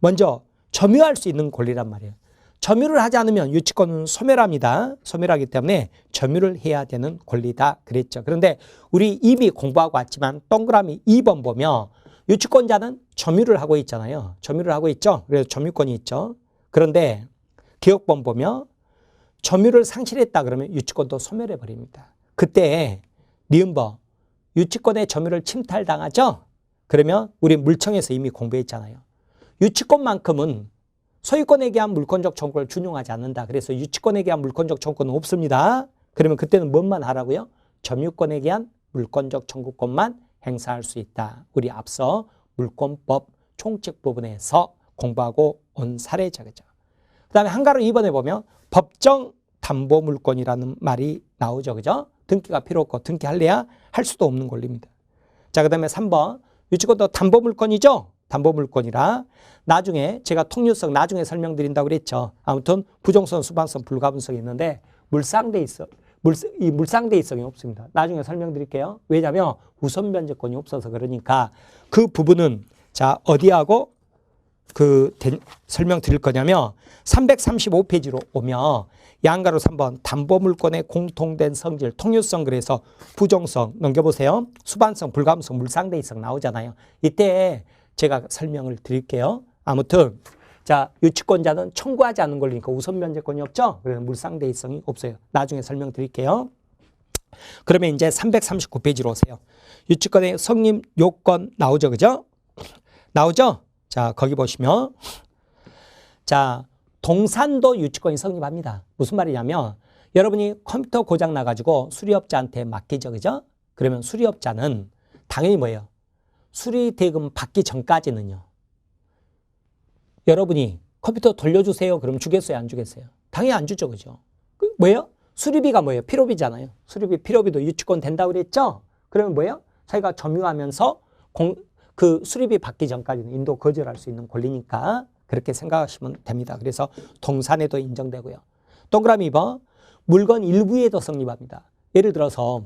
먼저 점유할 수 있는 권리란 말이에요. 점유를 하지 않으면 유치권은 소멸합니다. 소멸하기 때문에 점유를 해야 되는 권리다 그랬죠. 그런데 우리 이미 공부하고 왔지만 동그라미 2번 보면 유치권자는 점유를 하고 있잖아요. 점유를 하고 있죠. 그래서 점유권이 있죠. 그런데 기억본 보면 점유를 상실했다 그러면 유치권도 소멸해 버립니다. 그때 니은버 유치권의 점유를 침탈당하죠. 그러면 우리 물청에서 이미 공부했잖아요. 유치권만큼은 소유권에 대한 물권적 청구를 준용하지 않는다. 그래서 유치권에 대한 물권적 청구는 없습니다. 그러면 그때는 뭔만 하라고요? 점유권에 대한 물권적 청구권만 행사할 수 있다. 우리 앞서 물권법 총칙 부분에서 공부하고 온 사례죠. 그죠? 그 다음에 한가로 2번에 보면 법정 담보물권이라는 말이 나오죠. 그죠? 등기가 필요 없고 등기할래야 할 수도 없는 권리입니다. 자, 그 다음에 3번 유치권도 담보물권이죠. 담보물권이라 나중에 제가 통유성 나중에 설명드린다고 그랬죠. 아무튼 부정성, 수반성, 불가분성이 있는데 물상대의성이 없습니다. 나중에 설명드릴게요. 왜냐하면 우선 변제권이 없어서 그러니까 그 부분은 자 어디하고 설명드릴 거냐면 335페이지로 오면 양가로 3번 담보물권의 공통된 성질, 통유성 그래서 부정성 넘겨보세요. 수반성, 불가분성, 물상대의성 나오잖아요. 이때 제가 설명을 드릴게요. 아무튼 자 유치권자는 청구하지 않는 권리니까 우선 변제권이 없죠. 그래서 물상대의성이 없어요. 나중에 설명드릴게요. 그러면 이제 339페이지로 오세요. 유치권의 성립 요건 나오죠. 그죠? 나오죠? 자 거기 보시면 자 동산도 유치권이 성립합니다. 무슨 말이냐면 여러분이 컴퓨터 고장 나가지고 수리업자한테 맡기죠. 그죠? 그러면 수리업자는 당연히 뭐예요? 수리대금 받기 전까지는요. 여러분이 컴퓨터 돌려주세요. 그럼 주겠어요? 안 주겠어요? 당연히 안 주죠. 그죠? 뭐예요? 수리비가 뭐예요? 필요비잖아요. 수리비, 필요비도 유치권 된다고 그랬죠? 그러면 뭐예요? 자기가 점유하면서 그 수리비 받기 전까지는 인도 거절할 수 있는 권리니까 그렇게 생각하시면 됩니다. 그래서 동산에도 인정되고요. 동그라미 2번, 물건 일부에도 성립합니다. 예를 들어서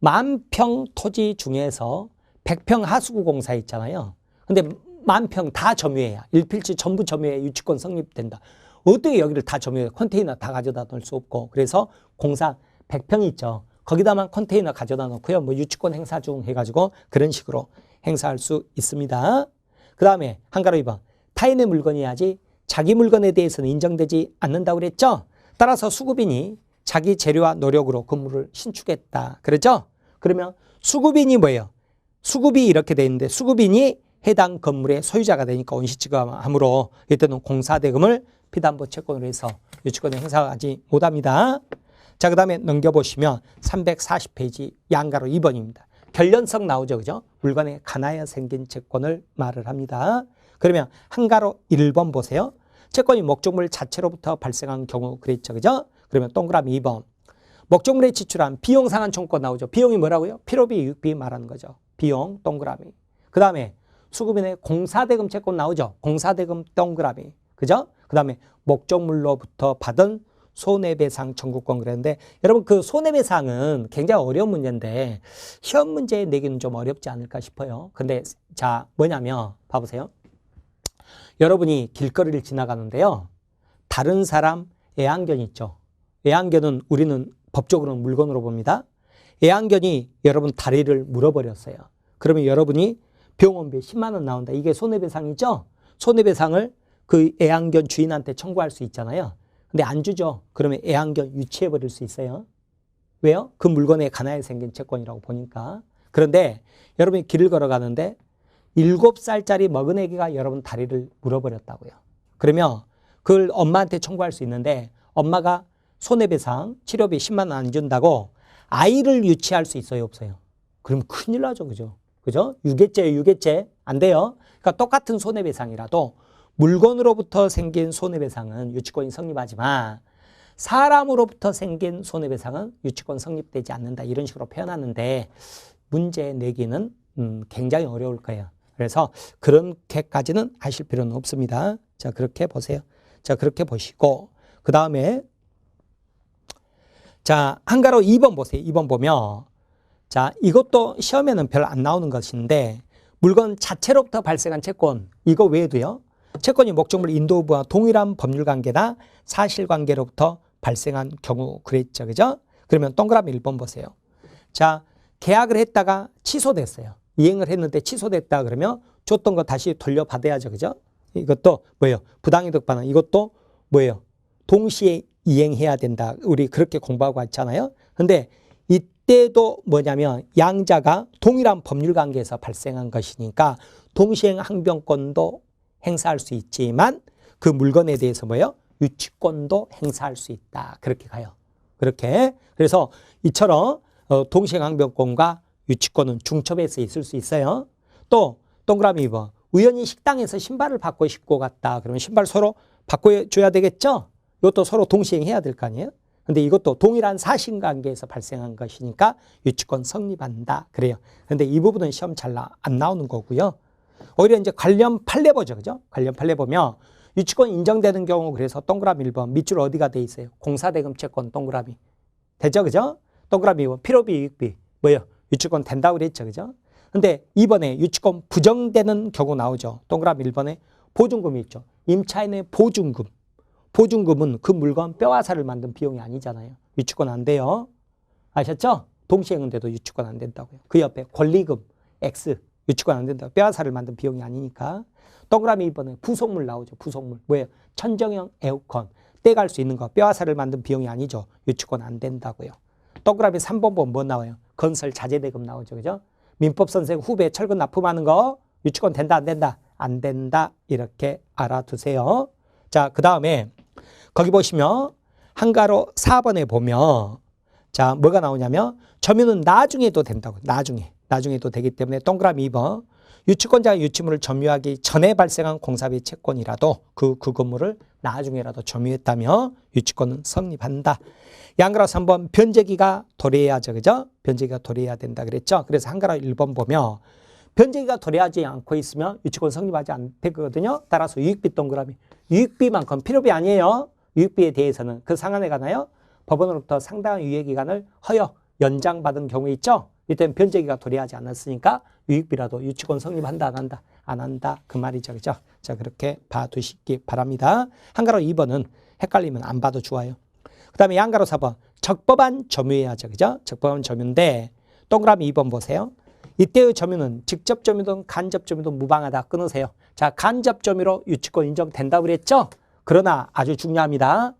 10,000평 토지 중에서 100평 하수구 공사 있잖아요. 근데 10,000평 다 점유해야, 일필지 전부 점유해야 유치권 성립된다. 어떻게 여기를 다 점유해? 컨테이너 다 가져다 놓을 수 없고. 그래서 공사 100평 있죠. 거기다만 컨테이너 가져다 놓고요. 뭐 유치권 행사 중 해가지고 그런 식으로 행사할 수 있습니다. 그 다음에 한가로 2번. 타인의 물건이야지 자기 물건에 대해서는 인정되지 않는다고 그랬죠. 따라서 수급인이 자기 재료와 노력으로 건물을 신축했다. 그렇죠? 그러면 수급인이 뭐예요? 수급이 이렇게 돼 있는데 수급인이 해당 건물의 소유자가 되니까 온시지감으로 이때는 공사대금을 피담보 채권으로 해서 유치권을 행사하지 못합니다. 자, 그 다음에 넘겨보시면 340페이지 양가로 2번입니다. 결련성 나오죠. 그죠? 물건에 관하여 생긴 채권을 말을 합니다. 그러면 한가로 1번 보세요. 채권이 목적물 자체로부터 발생한 경우 그랬죠. 그죠? 그러면 동그라미 2번. 목적물에 지출한 비용 상한 청구권 나오죠. 비용이 뭐라고요? 필요비, 유익비 말하는 거죠. 비용, 동그라미. 그 다음에 수급인의 공사대금 채권 나오죠. 공사대금 동그라미. 그죠? 그 다음에 목적물로부터 받은 손해배상 청구권 그랬는데 여러분 그 손해배상은 굉장히 어려운 문제인데 시험 문제 내기는 좀 어렵지 않을까 싶어요. 근데 자 뭐냐면 봐보세요. 여러분이 길거리를 지나가는데요. 다른 사람 애완견 있죠. 애완견은 우리는 법적으로는 물건으로 봅니다. 애완견이 여러분 다리를 물어버렸어요. 그러면 여러분이 병원비 10만 원 나온다. 이게 손해배상이죠. 손해배상을 그 애완견 주인한테 청구할 수 있잖아요. 근데 안 주죠. 그러면 애완견 유치해버릴 수 있어요. 왜요? 그 물건에 관하여 생긴 채권이라고 보니까. 그런데 여러분이 길을 걸어가는데 7살짜리 먹은 애기가 여러분 다리를 물어버렸다고요. 그러면 그걸 엄마한테 청구할 수 있는데 엄마가 손해배상 치료비 10만 원 안 준다고 아이를 유치할 수 있어요? 없어요? 그럼 큰일 나죠. 그죠? 그죠? 유괴죄예요. 유괴죄. 안 돼요. 그러니까 똑같은 손해배상이라도 물건으로부터 생긴 손해배상은 유치권이 성립하지만 사람으로부터 생긴 손해배상은 유치권 성립되지 않는다. 이런 식으로 표현하는데 문제 내기는 굉장히 어려울 거예요. 그래서 그렇게까지는 하실 필요는 없습니다. 자, 그렇게 보세요. 자, 그렇게 보시고 그 다음에 자, 한가로 2번 보세요. 2번 보면 자, 이것도 시험에는 별로 안 나오는 것인데 물건 자체로부터 발생한 채권 이거 외에도요. 채권이 목적물 인도부와 동일한 법률관계나 사실관계로부터 발생한 경우 그랬죠. 그죠? 그러면 동그라미 1번 보세요. 자, 계약을 했다가 취소됐어요. 이행을 했는데 취소됐다 그러면 줬던 거 다시 돌려받아야죠. 그죠? 이것도 뭐예요? 부당이득 반환. 이것도 뭐예요? 동시에 이행해야 된다. 우리 그렇게 공부하고 있잖아요. 근데 이때도 뭐냐면 양자가 동일한 법률관계에서 발생한 것이니까 동시행 항변권도 행사할 수 있지만 그 물건에 대해서 뭐예요? 유치권도 행사할 수 있다. 그렇게 가요. 그렇게. 그래서 이처럼 동시행 항변권과 유치권은 중첩해서 있을 수 있어요. 또 동그라미 2번. 우연히 식당에서 신발을 받고 싶고 갔다. 그러면 신발 서로 바꿔줘야 되겠죠? 이것도 서로 동시행해야 될 거 아니에요? 근데 이것도 동일한 사실관계에서 발생한 것이니까 유치권 성립한다. 그래요. 근데 이 부분은 시험 잘 안 나오는 거고요. 오히려 이제 관련 판례 보죠. 그죠? 관련 판례 보면 유치권 인정되는 경우 그래서 동그라미 1번 밑줄 어디가 돼 있어요? 공사대금 채권 동그라미. 되죠? 그죠? 동그라미 2번 필요비 유익비. 뭐예요? 유치권 된다고 그랬죠. 그죠? 근데 2번에 유치권 부정되는 경우 나오죠. 동그라미 1번에 보증금이 있죠. 임차인의 보증금. 보증금은 그 물건 뼈화살을 만든 비용이 아니잖아요. 유치권 안 돼요. 아셨죠? 동시행인데도 유치권 안 된다고요. 그 옆에 권리금 X 유치권 안 된다고. 뼈화살을 만든 비용이 아니니까. 동그라미 2번에 부속물 나오죠. 부속물. 뭐예요? 천정형 에어컨. 떼갈 수 있는 거. 뼈화살을 만든 비용이 아니죠. 유치권 안 된다고요. 동그라미 3번 보면 뭐 나와요? 건설 자재대금 나오죠. 그죠? 민법 선생 후배 철근 납품하는 거 유치권 된다 안 된다? 안 된다. 이렇게 알아두세요. 자, 그 다음에 거기 보시면 한가로 4번에 보면 자, 뭐가 나오냐면 점유는 나중에도 된다고. 나중에도 되기 때문에 동그라미 2번. 유치권자가 유치물을 점유하기 전에 발생한 공사비 채권이라도 그 건물을 나중에라도 점유했다며 유치권은 성립한다. 양가로 3번 변제기가 도래해야죠. 그죠? 변제기가 도래해야 된다 그랬죠. 그래서 한가로 1번 보면 변제기가 도래하지 않고 있으면 유치권 성립하지 않거든요. 따라서 유익비 동그라미. 유익비만큼 필요비 아니에요. 유익비에 대해서는 그 상한에 관하여 법원으로부터 상당한 유예기간을 허여 연장받은 경우 있죠. 이때는 변제기가 도래하지 않았으니까 유익비라도 유치권 성립한다 안 한다? 안 한다 그 말이죠. 그죠? 자 그렇게 봐두시기 바랍니다. 한가로 2번은 헷갈리면 안 봐도 좋아요. 그 다음에 양가로 4번 적법한 점유해야죠. 그죠? 적법한 점유인데 동그라미 2번 보세요. 이때의 점유는 직접 점유든 간접 점유든 무방하다. 끊으세요. 자 간접 점유로 유치권 인정된다고 그랬죠? 그러나 아주 중요합니다.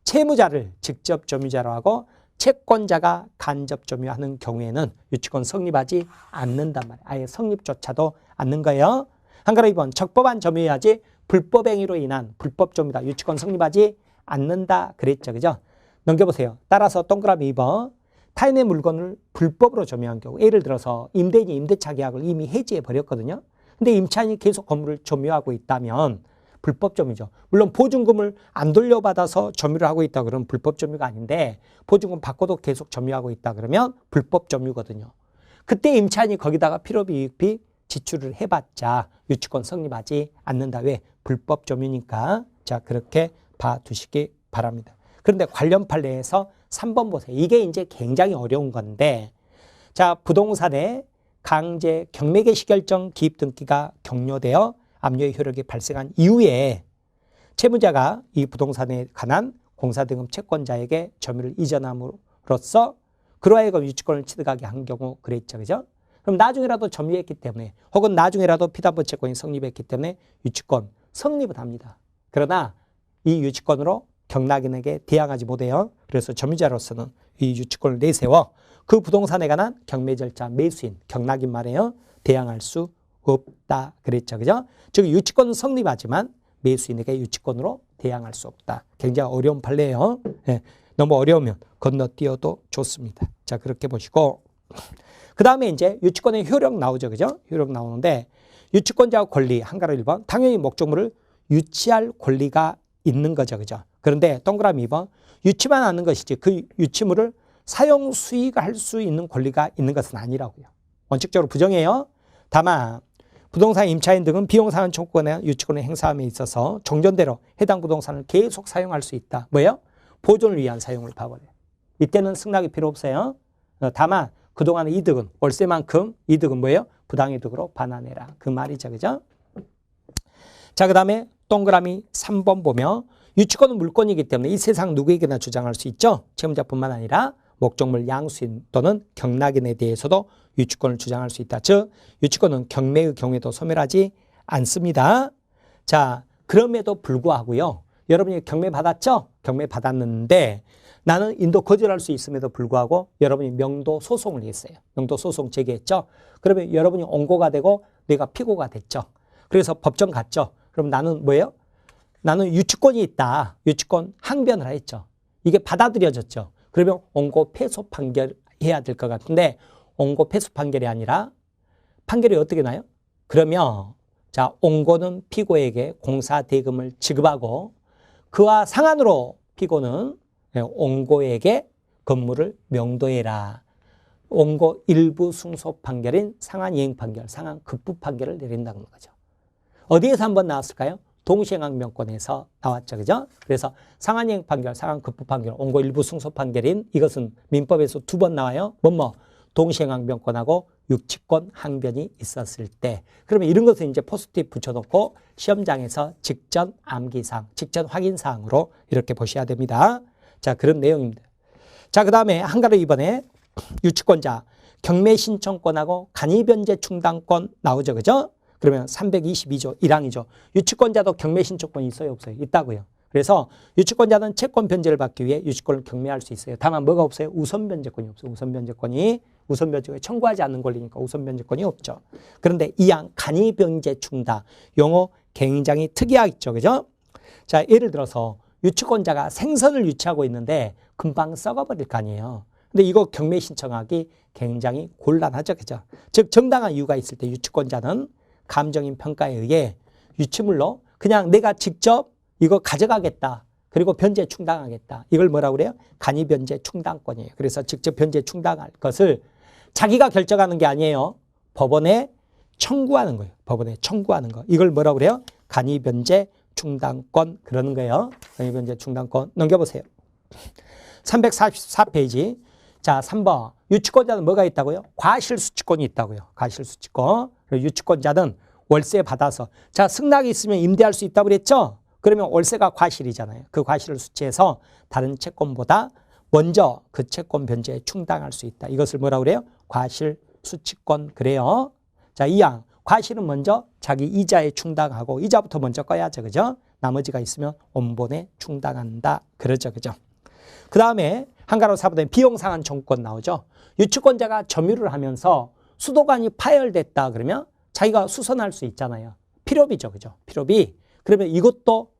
채무자를 직접 점유자로 하고 채권자가 간접 점유하는 경우에는 유치권 성립하지 않는단 말이에요. 아예 성립조차도 않는 거예요. 한가로 2번 적법한 점유해야지 불법 행위로 인한 불법 점유다. 유치권 성립하지 않는다 그랬죠. 그죠? 넘겨보세요. 따라서 동그라미 2번 타인의 물건을 불법으로 점유한 경우 예를 들어서 임대인이 임대차 계약을 이미 해지해 버렸거든요. 근데 임차인이 계속 건물을 점유하고 있다면 불법 점유죠. 물론 보증금을 안 돌려받아서 점유를 하고 있다 그러면 불법 점유가 아닌데 보증금 받고도 계속 점유하고 있다 그러면 불법 점유거든요. 그때 임차인이 거기다가 필요비 유익비 지출을 해봤자 유치권 성립하지 않는다. 왜? 불법 점유니까. 자 그렇게 봐두시기 바랍니다. 그런데 관련 판례에서 3번 보세요. 이게 이제 굉장히 어려운 건데 자 부동산의 강제 경매개시결정 기입 등기가 격려되어 압류의 효력이 발생한 이후에 채무자가 이 부동산에 관한 공사등급 채권자에게 점유를 이전함으로써 그로하여금 유치권을 취득하게 한 경우 그랬죠. 그죠? 그럼 나중에라도 점유했기 때문에 혹은 나중에라도 피담보 채권이 성립했기 때문에 유치권 성립은 합니다. 그러나 이 유치권으로 경락인에게 대항하지 못해요. 그래서 점유자로서는 이 유치권을 내세워 그 부동산에 관한 경매 절차 매수인, 경락인 말이에요. 대항할 수 없다 그랬죠. 그죠? 즉 유치권은 성립하지만 매수인에게 유치권으로 대항할 수 없다. 굉장히 어려운 판례예요. 네, 너무 어려우면 건너뛰어도 좋습니다. 자 그렇게 보시고 그 다음에 이제 유치권의 효력 나오죠. 그죠? 효력 나오는데 유치권자 권리 한가로 1번 당연히 목적물을 유치할 권리가 있는 거죠. 그죠? 그런데 동그라미 2번 유치만 하는 것이지 그 유치물을 사용 수익할 수 있는 권리가 있는 것은 아니라고요. 원칙적으로 부정해요. 다만 부동산 임차인 등은 비용상환 청구권에 유치권을 행사함에 있어서 종전대로 해당 부동산을 계속 사용할 수 있다. 뭐예요? 보존을 위한 사용을 봐버려요. 이때는 승낙이 필요 없어요. 다만 그동안의 이득은 월세만큼 이득은 뭐예요? 부당이득으로 반환해라. 그 말이죠. 그죠? 자, 그 다음에 동그라미 3번 보면 유치권은 물권이기 때문에 이 세상 누구에게나 주장할 수 있죠. 채무자뿐만 아니라 목적물 양수인 또는 경락인에 대해서도 유치권을 주장할 수 있다. 즉 유치권은 경매의 경우에도 소멸하지 않습니다. 자, 그럼에도 불구하고요. 여러분이 경매 받았죠? 경매 받았는데 나는 인도 거절할 수 있음에도 불구하고 여러분이 명도 소송을 했어요. 명도 소송 제기했죠? 그러면 여러분이 원고가 되고 내가 피고가 됐죠. 그래서 법정 갔죠. 그럼 나는 뭐예요? 나는 유치권이 있다. 유치권 항변을 했죠. 이게 받아들여졌죠. 그러면 원고 패소 판결해야 될 것 같은데 원고 패소 판결이 아니라 판결이 어떻게 나요? 그러면 자 원고는 피고에게 공사 대금을 지급하고 그와 상한으로 피고는 원고에게 건물을 명도해라. 원고 일부 승소 판결인 상한 이행 판결, 상한 급부 판결을 내린다는 거죠. 어디에서 한번 나왔을까요? 동시행항명권에서 나왔죠. 그죠? 그래서 상한이행 판결, 상한 급부 판결, 원고 일부 승소 판결인 이것은 민법에서 2번 나와요. 뭐뭐 동시행항명권하고 육치권 항변이 있었을 때. 그러면 이런 것을 이제 포스트잇 붙여놓고 시험장에서 직전 암기사항, 직전 확인사항으로 이렇게 보셔야 됩니다. 자, 그런 내용입니다. 자, 그 다음에 한가로 이번에 유치권자 경매 신청권하고 간이변제 충당권 나오죠. 그죠? 그러면 322조 1항이죠. 유치권자도 경매 신청권이 있어요? 없어요? 있다고요. 그래서 유치권자는 채권 변제를 받기 위해 유치권을 경매할 수 있어요. 다만 뭐가 없어요? 우선 변제권이 없어요. 우선 변제권이 청구하지 않는 권리니까 우선 변제권이 없죠. 그런데 2항 간이 변제 충당 용어 굉장히 특이하죠. 그죠? 자, 예를 들어서 유치권자가 생선을 유치하고 있는데 금방 썩어버릴 거 아니에요. 근데 이거 경매 신청하기 굉장히 곤란하죠. 그죠? 즉 정당한 이유가 있을 때 유치권자는 감정인 평가에 의해 유치물로 그냥 내가 직접 이거 가져가겠다. 그리고 변제 충당하겠다. 이걸 뭐라고 그래요? 간이 변제 충당권이에요. 그래서 직접 변제 충당할 것을 자기가 결정하는 게 아니에요. 법원에 청구하는 거예요. 법원에 청구하는 거. 이걸 뭐라고 그래요? 간이변제 충당권 그러는 거예요. 간이변제 충당권 넘겨보세요. 344페이지. 자, 3번. 유치권자는 뭐가 있다고요? 과실수취권이 있다고요. 과실수취권. 유치권자는 월세 받아서. 자, 승낙이 있으면 임대할 수 있다고 그랬죠? 그러면 월세가 과실이잖아요. 그 과실을 수취해서 다른 채권보다 먼저 그 채권 변제에 충당할 수 있다. 이것을 뭐라고 그래요? 과실수취권 그래요. 자, 2항. 과실은 먼저 자기 이자에 충당하고 이자부터 먼저 꺼야죠. 그죠? 나머지가 있으면 원본에 충당한다. 그러죠. 그죠? 그 다음에 한가로 4번에 비용상한 청구권 나오죠. 유치권자가 점유를 하면서 수도관이 파열됐다 그러면 자기가 수선할 수 있잖아요. 필요비죠. 그죠? 필요비. 그러면 이것도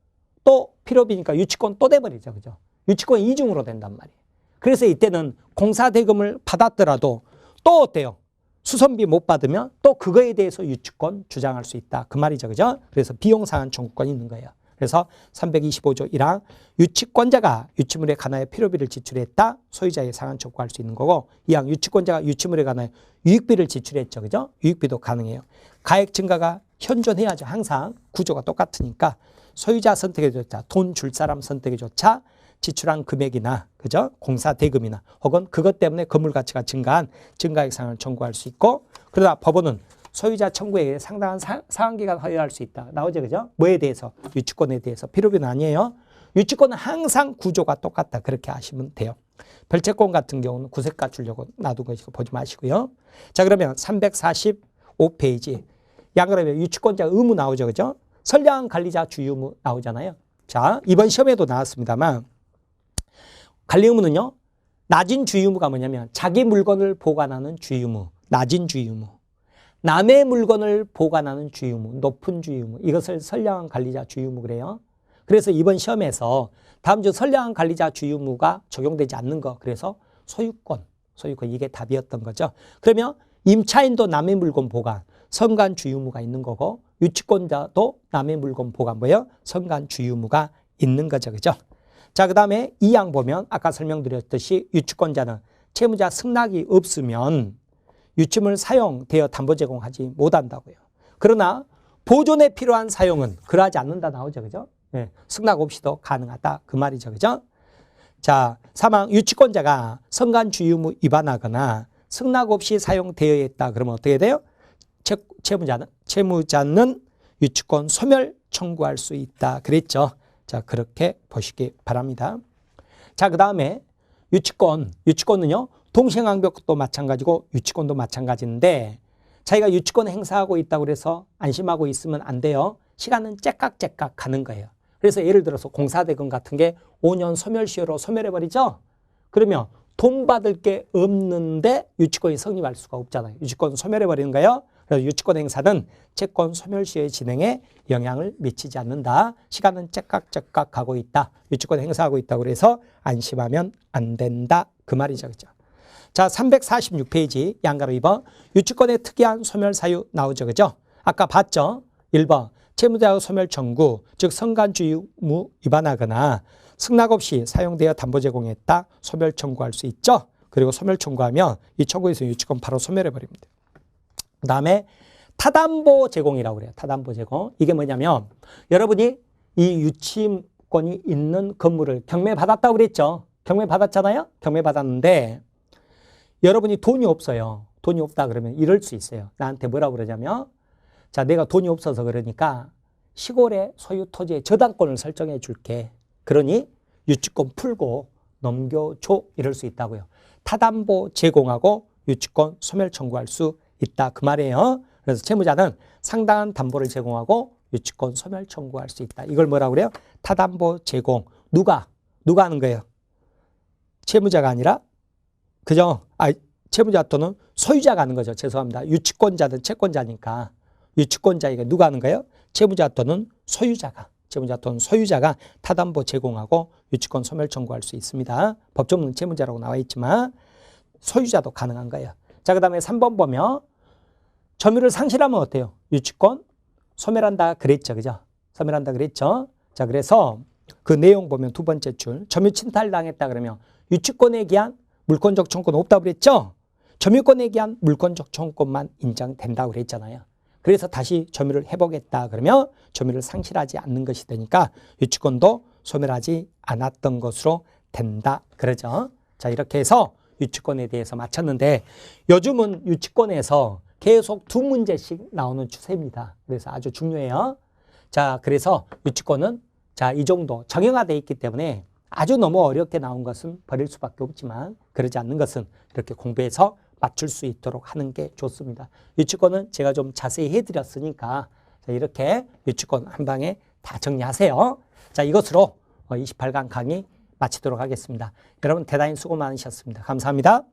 또 필요비니까 유치권 또 돼버리죠. 그죠? 유치권 이중으로 된단 말이에요. 그래서 이때는 공사대금을 받았더라도 또 어때요? 수선비 못 받으면 또 그거에 대해서 유치권 주장할 수 있다. 그 말이죠. 그죠? 그래서 비용상한 청구권이 있는 거예요. 그래서 325조 1항 유치권자가 유치물에 관하여 필요비를 지출했다. 소유자에게 상한 청구할 수 있는 거고 2항 유치권자가 유치물에 관하여 유익비를 지출했죠. 그죠? 유익비도 가능해요. 가액 증가가 현존해야죠. 항상 구조가 똑같으니까 소유자 선택에 조차 돈 줄 사람 선택에 조차 지출한 금액이나 그죠? 공사 대금이나 혹은 그것 때문에 건물 가치가 증가한 증가액 상한을 청구할 수 있고 그러다 법원은 소유자 청구에 상당한 상한기간 허용할 수 있다. 나오죠. 그죠? 뭐에 대해서? 유치권에 대해서. 필요비는 아니에요. 유치권은 항상 구조가 똑같다. 그렇게 아시면 돼요. 별채권 같은 경우는 구색가 주려고 놔둔 것이고 보지 마시고요. 자, 그러면 345페이지. 양그러면 유치권자 의무 나오죠. 그죠? 선량한 관리자 주의 의무 나오잖아요. 자, 이번 시험에도 나왔습니다만 관리 의무는요. 낮은 주의 의무가 뭐냐면 자기 물건을 보관하는 주의 의무. 낮은 주의 의무. 남의 물건을 보관하는 주의 의무, 높은 주의 의무. 이것을 선량한 관리자 주의 의무 그래요. 그래서 이번 시험에서 다음 주 선량한 관리자 주의 의무가 적용되지 않는 거. 그래서 소유권 이게 답이었던 거죠. 그러면 임차인도 남의 물건 보관, 선관 주의 의무가 있는 거고 유치권자도 남의 물건 보관 뭐예요? 선관 주의 의무가 있는 거죠. 그죠? 자, 그 다음에 2항 보면 아까 설명드렸듯이 유치권자는 채무자 승낙이 없으면 유치물 사용되어 담보 제공하지 못한다고요. 그러나 보존에 필요한 사용은 그러하지 않는다 나오죠. 그죠? 네, 승낙 없이도 가능하다. 그 말이죠. 그죠? 자, 3항 유치권자가 선관주의 의무 위반하거나 승낙 없이 사용되어 있다. 그러면 어떻게 돼요? 채무자는 유치권 소멸 청구할 수 있다. 그랬죠. 자, 그렇게 보시기 바랍니다. 자, 그 다음에 유치권은요. 동시행항벽도 마찬가지고 유치권도 마찬가지인데 자기가 유치권 행사하고 있다고 해서 안심하고 있으면 안 돼요. 시간은 째깍째깍 가는 거예요. 그래서 예를 들어서 공사대금 같은 게 5년 소멸시효로 소멸해버리죠. 그러면 돈 받을 게 없는데 유치권이 성립할 수가 없잖아요. 유치권 소멸해버리는 거예요. 그래서 유치권 행사는 채권 소멸시효의 진행에 영향을 미치지 않는다. 시간은 째깍째깍 가고 있다. 유치권 행사하고 있다고 해서 안심하면 안 된다. 그 말이죠. 그죠? 자, 346페이지 양가로 2번 유치권의 특이한 소멸 사유 나오죠. 그죠? 아까 봤죠? 1번 채무자의 소멸 청구 즉 선관주의 의무 위반하거나 승낙 없이 사용되어 담보 제공했다. 소멸 청구할 수 있죠. 그리고 소멸 청구하면 이 청구에서 유치권 바로 소멸해버립니다. 그 다음에 타담보 제공이라고 그래요. 타담보 제공. 이게 뭐냐면 여러분이 이 유치권이 있는 건물을 경매받았다고 그랬죠. 경매받았잖아요. 경매받았는데 여러분이 돈이 없어요. 돈이 없다 그러면 이럴 수 있어요. 나한테 뭐라고 그러냐면 자, 내가 돈이 없어서 그러니까 시골의 소유 토지의 저당권을 설정해 줄게. 그러니 유치권 풀고 넘겨줘. 이럴 수 있다고요. 타담보 제공하고 유치권 소멸 청구할 수 있다. 그 말이에요. 그래서 채무자는 상당한 담보를 제공하고 유치권 소멸 청구할 수 있다. 이걸 뭐라고 그래요? 타담보 제공. 누가 하는 거예요? 채무자가 아니라 그죠? 채무자 또는 소유자가 하는 거죠. 죄송합니다. 유치권자든 채권자니까. 유치권자에게 누가 하는 거예요? 채무자 또는 소유자가. 채무자 또는 소유자가 타담보 제공하고 유치권 소멸 청구할 수 있습니다. 법조문은 채무자라고 나와 있지만 소유자도 가능한 거예요. 자, 그 다음에 3번 보면 점유를 상실하면 어때요? 유치권 소멸한다 그랬죠. 그죠? 소멸한다 그랬죠. 자, 그래서 그 내용 보면 두 번째 줄 점유 침탈당했다 그러면 유치권에 기한 물권적 청구는 없다고 그랬죠. 점유권에 기한 물권적 청구권만 인정된다고 그랬잖아요. 그래서 다시 점유를 해보겠다 그러면 점유를 상실하지 않는 것이 되니까 유치권도 소멸하지 않았던 것으로 된다 그러죠. 자, 이렇게 해서 유치권에 대해서 마쳤는데 요즘은 유치권에서 계속 두 문제씩 나오는 추세입니다. 그래서 아주 중요해요. 자, 그래서 유치권은 자, 이 정도 정형화되어 있기 때문에 아주 너무 어렵게 나온 것은 버릴 수밖에 없지만 그러지 않는 것은 이렇게 공부해서 맞출 수 있도록 하는 게 좋습니다. 유치권은 제가 좀 자세히 해드렸으니까 자, 이렇게 유치권 한 방에 다 정리하세요. 자, 이것으로 28강 강의 마치도록 하겠습니다. 여러분 대단히 수고 많으셨습니다. 감사합니다.